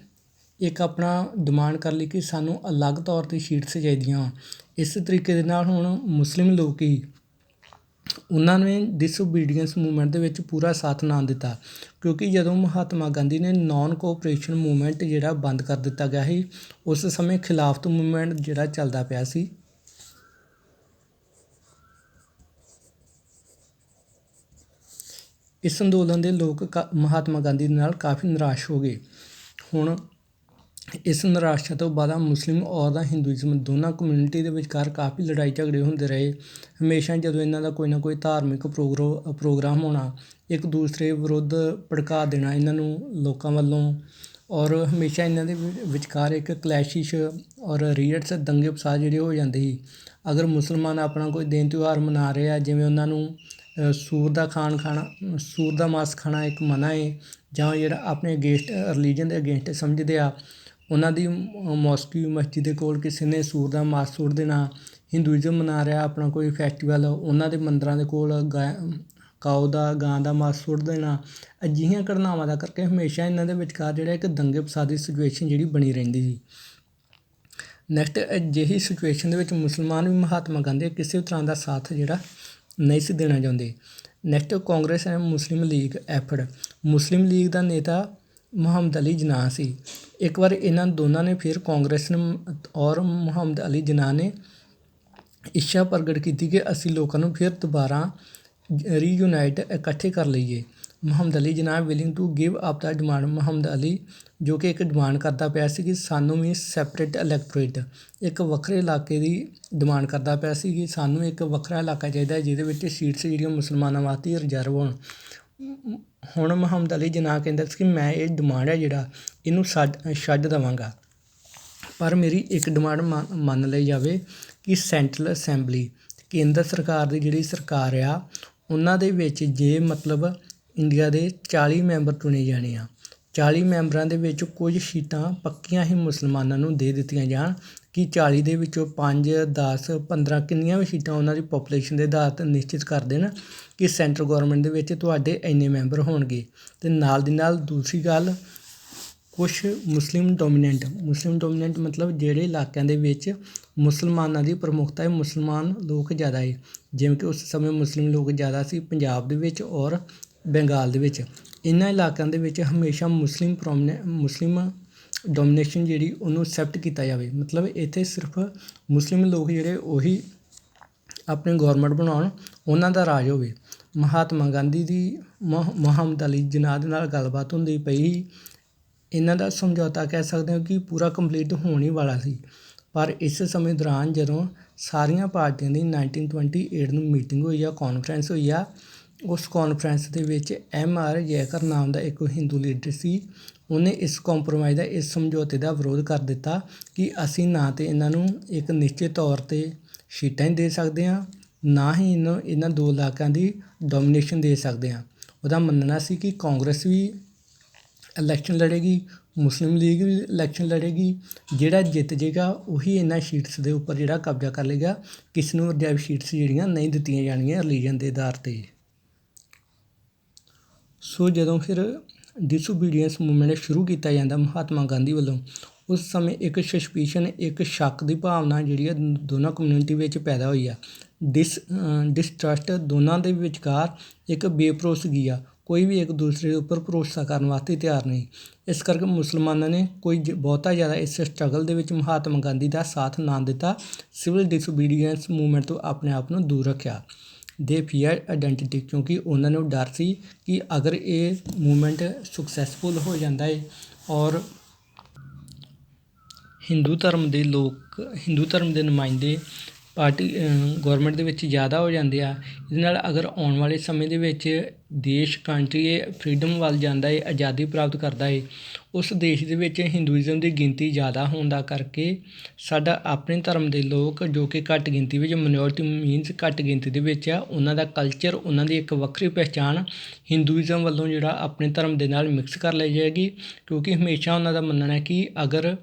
ਇੱਕ ਆਪਣਾ ਡਿਮਾਂਡ ਕਰ ਲਈ ਕਿ ਸਾਨੂੰ ਅਲੱਗ ਤੌਰ 'ਤੇ ਸੀਟਸ ਚਾਹੀਦੀਆਂ। ਇਸ ਤਰੀਕੇ ਦੇ ਨਾਲ ਹੁਣ ਮੁਸਲਿਮ ਲੋਕ ਹੀ ਉਹਨਾਂ ਨੇ ਡਿਸਓਬੀਡੀਐਂਸ ਮੂਵਮੈਂਟ ਦੇ ਵਿੱਚ ਪੂਰਾ ਸਾਥ ਨਾ ਦਿੱਤਾ, ਕਿਉਂਕਿ ਜਦੋਂ ਮਹਾਤਮਾ ਗਾਂਧੀ ਨੇ ਨੋਨ ਕੋਆਪਰੇਸ਼ਨ ਮੂਵਮੈਂਟ ਜਿਹੜਾ ਬੰਦ ਕਰ ਦਿੱਤਾ ਗਿਆ ਸੀ, ਉਸ ਸਮੇਂ ਖਿਲਾਫਤ ਮੂਵਮੈਂਟ ਜਿਹੜਾ ਚੱਲਦਾ ਪਿਆ ਸੀ। ਇਸ ਅੰਦੋਲਨ ਦੇ ਲੋਕ ਮਹਾਤਮਾ ਗਾਂਧੀ ਦੇ ਨਾਲ ਕਾਫੀ ਨਿਰਾਸ਼ ਹੋ ਗਏ। ਹੁਣ ਇਸ ਨਿਰਾਸ਼ਾ ਤੋਂ ਬਾਅਦ ਮੁਸਲਿਮ ਔਰ ਹਿੰਦੂਇਜ਼ਮ ਦੋਨਾਂ ਕਮਿਊਨਿਟੀ ਦੇ ਵਿਚਕਾਰ ਕਾਫੀ ਲੜਾਈ ਝਗੜੇ ਹੁੰਦੇ ਰਹੇ। ਹਮੇਸ਼ਾ ਜਦੋਂ ਇਹਨਾਂ ਦਾ ਕੋਈ ਨਾ ਕੋਈ ਧਾਰਮਿਕ ਪ੍ਰੋਗਰਾਮ ਹੋਣਾ, ਇੱਕ ਦੂਸਰੇ ਵਿਰੁੱਧ ਭੜਕਾ ਦੇਣਾ ਇਹਨਾਂ ਨੂੰ ਲੋਕਾਂ ਵੱਲੋਂ, ਔਰ ਹਮੇਸ਼ਾ ਇਹਨਾਂ ਦੇ ਵਿਚਕਾਰ ਇੱਕ ਕਲੈਸ਼ਿਸ਼ ਔਰ ਰੀਅਟਸ, ਦੰਗੇ ਫਸਾਦ ਜਿਹੜੇ ਹੋ ਜਾਂਦੇ ਸੀ। ਅਗਰ ਮੁਸਲਮਾਨ ਆਪਣਾ ਕੋਈ ਦਿਨ ਤਿਉਹਾਰ ਮਨਾ ਰਹੇ ਆ, ਜਿਵੇਂ ਉਹਨਾਂ ਨੂੰ ਸੂਰ ਦਾ ਮਾਸ ਖਾਣਾ ਇੱਕ ਮਨਾ ਹੈ, ਜਾਂ ਜਿਹੜਾ ਆਪਣੇ ਅਗੇਂਸਟ ਰਿਲੀਜਨ ਦੇ ਅਗੇਂਸਟ ਸਮਝਦੇ ਆ, ਉਹਨਾਂ ਦੀ ਮਸਜਿਦ ਦੇ ਕੋਲ ਕਿਸੇ ਨੇ ਸੂਰ ਦਾ ਮਾਸ ਸੁੱਟ ਦੇਣਾ। ਹਿੰਦੂਇਜ਼ਮ ਮਨਾ ਰਿਹਾ ਆਪਣਾ ਕੋਈ ਫੈਸਟੀਵਲ, ਉਹਨਾਂ ਦੇ ਮੰਦਰਾਂ ਦੇ ਕੋਲ ਕਾਓ ਦਾ, ਗਾਂ ਦਾ ਮਾਸ ਸੁੱਟ ਦੇਣਾ, ਅਜਿਹੀਆਂ ਘਟਨਾਵਾਂ ਦਾ ਕਰਕੇ ਹਮੇਸ਼ਾ ਇਹਨਾਂ ਦੇ ਵਿਚਕਾਰ ਜਿਹੜਾ ਇੱਕ ਦੰਗੇ ਫਸਾਦ ਦੀ ਸਿਚੁਏਸ਼ਨ ਜਿਹੜੀ ਬਣੀ ਰਹਿੰਦੀ ਸੀ। ਨੈਕਸਟ, ਅਜਿਹੀ ਸਿਚੁਏਸ਼ਨ ਦੇ ਵਿੱਚ ਮੁਸਲਮਾਨ ਵੀ ਮਹਾਤਮਾ ਗਾਂਧੀ ਦਾ ਕਿਸੇ ਵੀ ਤਰ੍ਹਾਂ ਦਾ ਸਾਥ ਜਿਹੜਾ ਨਹੀਂ ਸੀ ਦੇਣਾ ਚਾਹੁੰਦੇ। ਨੈਕਸਟ, ਕਾਂਗਰਸ ਐਂਡ ਮੁਸਲਿਮ ਲੀਗ ਐਫਡ। ਮੁਸਲਿਮ ਲੀਗ ਦਾ ਨੇਤਾ ਮੁਹੰਮਦ ਅਲੀ ਜਿਨਾਹ ਸੀ। ਇੱਕ ਵਾਰ ਇਹਨਾਂ ਦੋਨਾਂ ਨੇ ਫਿਰ ਕਾਂਗਰਸ ਔਰ ਮੁਹੰਮਦ ਅਲੀ ਜਿਨਾਹ ਨੇ ਇੱਛਾ ਪ੍ਰਗਟ ਕੀਤੀ ਕਿ ਅਸੀਂ ਲੋਕਾਂ ਨੂੰ ਫਿਰ ਦੁਬਾਰਾ ਰੀਯੂਨਾਈਟ ਇਕੱਠੇ ਕਰ ਲਈਏ। Muhammad Ali Jinnah willing to give up the demand. Muhammad Ali ਜੋ ਕਿ ਇੱਕ ਡਿਮਾਂਡ ਕਰਦਾ ਪਿਆ ਸੀ ਕਿ ਸਾਨੂੰ ਵੀ ਸੈਪਰੇਟ ਇਲੈਕਟੋਰੇਟ, ਇੱਕ ਵੱਖਰੇ ਇਲਾਕੇ ਦੀ ਡਿਮਾਂਡ ਕਰਦਾ ਪਿਆ ਸੀ ਕਿ ਸਾਨੂੰ ਇੱਕ ਵੱਖਰਾ ਇਲਾਕਾ ਚਾਹੀਦਾ ਜਿਹਦੇ ਵਿੱਚ ਸੀਟਸ ਜਿਹੜੀਆਂ ਮੁਸਲਮਾਨਾਂ ਵਾਸਤੇ ਰਿਜ਼ਰਵ ਹੋਣ। ਹੁਣ ਮੁਹੰਮਦ ਅਲੀ ਜਿਨਾਹ ਕਹਿੰਦਾ ਸੀ ਕਿ ਮੈਂ ਇਹ ਡਿਮਾਂਡ ਹੈ ਜਿਹੜਾ ਇਹਨੂੰ ਛੱਡ ਦੇਵਾਂਗਾ, ਪਰ ਮੇਰੀ ਇੱਕ ਡਿਮਾਂਡ ਮੰਨ ਲਈ ਜਾਵੇ ਕਿ ਸੈਂਟਰਲ ਅਸੈਂਬਲੀ, ਕੇਂਦਰ ਸਰਕਾਰ ਦੀ ਜਿਹੜੀ ਸਰਕਾਰ ਆ ਉਹਨਾਂ ਦੇ ਵਿੱਚ ਜੇ ਮਤਲਬ ਇੰਡੀਆ ਦੇ 40 ਮੈਂਬਰ ਚੁਣੇ ਜਾਣੇ ਆ, 40 ਮੈਂਬਰਾਂ ਦੇ ਵਿੱਚ ਕੁਝ ਸੀਟਾਂ ਪੱਕੀਆਂ ਹੀ ਮੁਸਲਮਾਨਾਂ ਨੂੰ ਦੇ ਦਿੱਤੀਆਂ ਜਾਣ ਕਿ 40 ਦੇ ਵਿੱਚੋਂ 5, 10, 15 ਕਿੰਨੀਆਂ ਵੀ ਸੀਟਾਂ ਉਹਨਾਂ ਦੀ ਪਾਪੂਲੇਸ਼ਨ ਦੇ ਆਧਾਰ 'ਤੇ ਨਿਸ਼ਚਿਤ ਕਰ ਦੇਣ ਕਿ ਸੈਂਟਰ ਗੌਰਮੈਂਟ ਦੇ ਵਿੱਚ ਤੁਹਾਡੇ ਇੰਨੇ ਮੈਂਬਰ ਹੋਣਗੇ। ਅਤੇ ਨਾਲ ਦੀ ਨਾਲ ਦੂਸਰੀ ਗੱਲ, ਕੁਛ ਮੁਸਲਿਮ ਡੋਮੀਨੈਂਟ ਮਤਲਬ ਜਿਹੜੇ ਇਲਾਕਿਆਂ ਦੇ ਵਿੱਚ ਮੁਸਲਮਾਨਾਂ ਦੀ ਪ੍ਰਮੁੱਖਤਾ ਹੈ, ਮੁਸਲਮਾਨ ਲੋਕ ਜ਼ਿਆਦਾ ਹੈ, ਜਿਵੇਂ ਕਿ ਉਸ ਸਮੇਂ ਮੁਸਲਿਮ ਲੋਕ ਜ਼ਿਆਦਾ ਸੀ ਪੰਜਾਬ ਦੇ ਵਿੱਚ ਔਰ ਬੰਗਾਲ ਦੇ ਵਿੱਚ। ਇਹਨਾਂ ਇਲਾਕਿਆਂ ਦੇ ਵਿੱਚ ਹਮੇਸ਼ਾ ਮੁਸਲਿਮ ਡੋਮੀਨੇਸ਼ਨ ਜਿਹੜੀ ਉਹਨੂੰ ਐਕਸੈਪਟ ਕੀਤਾ ਜਾਵੇ। ਮਤਲਬ ਇੱਥੇ ਸਿਰਫ ਮੁਸਲਿਮ ਲੋਕ ਜਿਹੜੇ ਉਹੀ ਆਪਣੀ ਗੌਰਮੈਂਟ ਬਣਾਉਣ, ਉਹਨਾਂ ਦਾ ਰਾਜ ਹੋਵੇ। ਮਹਾਤਮਾ ਗਾਂਧੀ ਦੀ ਮੁਹੰਮਦ ਅਲੀ ਜਿਨਾਹ ਦੇ ਨਾਲ ਗੱਲਬਾਤ ਹੁੰਦੀ ਪਈ। ਇਹਨਾਂ ਦਾ ਸਮਝੌਤਾ ਕਹਿ ਸਕਦੇ ਹੋ ਕਿ ਪੂਰਾ ਕੰਪਲੀਟ ਹੋਣ ਹੀ ਵਾਲਾ ਸੀ, ਪਰ ਇਸ ਸਮੇਂ ਦੌਰਾਨ ਜਦੋਂ ਸਾਰੀਆਂ ਪਾਰਟੀਆਂ ਦੀ 1928 ਨੂੰ ਮੀਟਿੰਗ ਹੋਈ ਆ, ਕਾਨਫਰੰਸ ਹੋਈ ਆ, ਉਸ ਕਾਨਫਰੰਸ ਦੇ ਵਿੱਚ MR ਜੈਕਰ ਨਾਮ ਦਾ ਇੱਕ ਹਿੰਦੂ ਲੀਡਰ ਸੀ। ਉਹਨੇ ਇਸ ਕੰਪਰੋਮਾਈਜ਼ ਦਾ, ਇਸ ਸਮਝੌਤੇ ਦਾ ਵਿਰੋਧ ਕਰ ਦਿੱਤਾ ਕਿ ਅਸੀਂ ਨਾ ਤਾਂ ਇਹਨਾਂ ਨੂੰ ਇੱਕ ਨਿਸ਼ਚਿਤ ਤੌਰ 'ਤੇ ਸੀਟਾਂ ਹੀ ਦੇ ਸਕਦੇ ਹਾਂ, ਨਾ ਹੀ ਇਹਨਾਂ ਦੋ ਇਲਾਕਿਆਂ ਦੀ ਡੋਮੀਨੇਸ਼ਨ ਦੇ ਸਕਦੇ ਹਾਂ। ਉਹਦਾ ਮੰਨਣਾ ਸੀ ਕਿ ਕਾਂਗਰਸ ਵੀ ਇਲੈਕਸ਼ਨ ਲੜੇਗੀ, ਮੁਸਲਿਮ ਲੀਗ ਵੀ ਇਲੈਕਸ਼ਨ ਲੜੇਗੀ, ਜਿਹੜਾ ਜਿੱਤ ਜੇਗਾ ਉਹੀ ਇਹਨਾਂ ਸੀਟਸ ਦੇ ਉੱਪਰ ਜਿਹੜਾ ਕਬਜ਼ਾ ਕਰ ਲਏਗਾ। ਕਿਸੇ ਨੂੰ ਰਿਜ਼ਰਵ ਸੀਟਸ ਜਿਹੜੀਆਂ ਨਹੀਂ ਦਿੱਤੀਆਂ ਜਾਣਗੀਆਂ ਰਿਲੀਜਨ ਦੇ ਆਧਾਰ 'ਤੇ। ਸੋ ਜਦੋਂ ਫਿਰ ਡਿਸਓਬੀਡੀਐਂਸ ਮੂਵਮੈਂਟ ਸ਼ੁਰੂ ਕੀਤਾ ਜਾਂਦਾ ਮਹਾਤਮਾ ਗਾਂਧੀ ਵੱਲੋਂ, ਉਸ ਸਮੇਂ ਇੱਕ ਸਸਪੀਸ਼ਨ, ਇੱਕ ਸ਼ੱਕ ਦੀ ਭਾਵਨਾ ਜਿਹੜੀ ਆ ਦੋਨਾਂ ਕਮਿਊਨਿਟੀ ਵਿੱਚ ਪੈਦਾ ਹੋਈ ਆ। ਡਿਸਟਰਸਟ, ਦੋਨਾਂ ਦੇ ਵਿਚਕਾਰ ਇੱਕ ਬੇਭਰੋਸਗੀ ਆ, ਕੋਈ ਵੀ ਇੱਕ ਦੂਸਰੇ ਦੇ ਉੱਪਰ ਭਰੋਸਾ ਕਰਨ ਵਾਸਤੇ ਤਿਆਰ ਨਹੀਂ। ਇਸ ਕਰਕੇ ਮੁਸਲਮਾਨਾਂ ਨੇ ਕੋਈ ਬਹੁਤਾ ਜ਼ਿਆਦਾ ਇਸ ਸਟਰਗਲ ਦੇ ਵਿੱਚ ਮਹਾਤਮਾ ਗਾਂਧੀ ਦਾ ਸਾਥ ਨਾ ਦਿੱਤਾ, ਸਿਵਲ ਡਿਸਓਬੀਡੀਐਂਸ ਮੂਵਮੈਂਟ ਤੋਂ ਆਪਣੇ ਆਪ ਨੂੰ ਦੂਰ ਰੱਖਿਆ। ਦੇ ਫੀਅਰ ਆਇਡੈਂਟੀਟੀ, ਕਿਉਂਕਿ ਉਹਨਾਂ ਨੂੰ ਡਰ ਸੀ ਕਿ ਅਗਰ ਇਹ ਮੂਵਮੈਂਟ ਸਕਸੈਸਫੁਲ ਹੋ ਜਾਂਦਾ ਹੈ ਔਰ ਹਿੰਦੂ ਧਰਮ ਦੇ ਨੁਮਾਇੰਦੇ ਪਾਰਟੀ ਗੌਰਮੈਂਟ ਦੇ ਵਿੱਚ ਜ਼ਿਆਦਾ ਹੋ ਜਾਂਦੇ ਆ, ਇਹਦੇ ਨਾਲ ਅਗਰ ਆਉਣ ਵਾਲੇ ਸਮੇਂ ਦੇ ਵਿੱਚ ਦੇਸ਼ ਕੰਟਰੀ ਇਹ ਫਰੀਡਮ ਵੱਲ ਜਾਂਦਾ ਹੈ, ਆਜ਼ਾਦੀ ਪ੍ਰਾਪਤ ਕਰਦਾ ਹੈ, ਉਸ ਦੇਸ਼ ਦੇ ਵਿੱਚ ਹਿੰਦੂਇਜ਼ਮ ਦੀ ਗਿਣਤੀ ਜ਼ਿਆਦਾ ਹੋਣ ਦਾ ਕਰਕੇ ਸਾਡਾ ਆਪਣੇ ਧਰਮ ਦੇ ਲੋਕ ਜੋ ਕਿ ਘੱਟ ਗਿਣਤੀ ਵਿੱਚ, ਮਿਨੋਰਟੀ ਮੀਨਸ ਘੱਟ ਗਿਣਤੀ ਦੇ ਵਿੱਚ ਆ, ਉਹਨਾਂ ਦਾ ਕਲਚਰ, ਉਹਨਾਂ ਦੀ ਇੱਕ ਵੱਖਰੀ ਪਹਿਚਾਣ ਹਿੰਦੂਇਜ਼ਮ ਵੱਲੋਂ ਜਿਹੜਾ ਆਪਣੇ ਧਰਮ ਦੇ ਨਾਲ ਮਿਕਸ ਕਰ ਲਈ ਜਾਏਗੀ। ਕਿਉਂਕਿ ਹਮੇਸ਼ਾ ਉਹਨਾਂ ਦਾ ਮੰਨਣਾ ਹੈ ਕਿ ਅਗਰ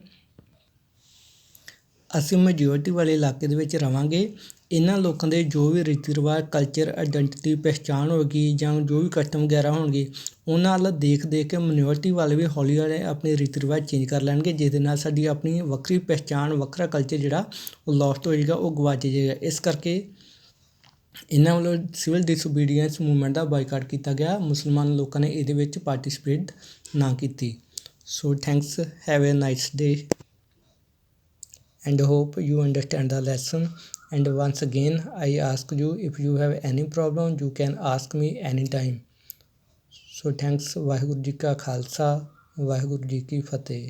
ਅਸੀਂ ਮੈਜੋਰਟੀ ਵਾਲੇ ਇਲਾਕੇ ਦੇ ਵਿੱਚ ਰਵਾਂਗੇ, ਇਹਨਾਂ ਲੋਕਾਂ ਦੇ ਜੋ ਵੀ ਰੀਤੀ ਰਿਵਾਜ, ਕਲਚਰ, ਆਇਡੈਂਟੀਟੀ, ਪਹਿਚਾਣ ਹੋਵੇਗੀ ਜਾਂ ਜੋ ਵੀ ਕਸਟਮ ਵਗੈਰਾ ਹੋਣਗੇ, ਉਹਨਾਂ ਵੱਲ ਦੇਖ ਕੇ ਮਿਨੋਰਟੀ ਵਾਲੇ ਵੀ ਹੌਲੀ ਹੌਲੀ ਆਪਣੇ ਰੀਤੀ ਰਿਵਾਜ ਚੇਂਜ ਕਰ ਲੈਣਗੇ, ਜਿਹਦੇ ਨਾਲ ਸਾਡੀ ਆਪਣੀ ਵੱਖਰੀ ਪਹਿਚਾਣ, ਵੱਖਰਾ ਕਲਚਰ ਜਿਹੜਾ ਉਹ ਲੋਸਟ ਹੋ ਜਾਏਗਾ, ਉਹ ਗਵਾਚ ਜਾਏਗਾ। ਇਸ ਕਰਕੇ ਇਹਨਾਂ ਵੱਲੋਂ ਸਿਵਲ ਡਿਸਓਬੀਡੀਐਂਸ ਮੂਵਮੈਂਟ ਦਾ ਬਾਈਕਾਟ ਕੀਤਾ ਗਿਆ। ਮੁਸਲਮਾਨ ਲੋਕਾਂ ਨੇ ਇਹਦੇ ਵਿੱਚ ਪਾਰਟੀਸਪੇਟ ਨਾ ਕੀਤੀ। So thanks, have A nice day and hope you understand the lesson. And once again I ask you, if you have any problem you can ask me anytime. So thanks। Waheguru ji ਕਾ ਖਾਲਸਾ, ਵਾਹਿਗੁਰੂ ਜੀ ਕੀ ਫਤਿਹ।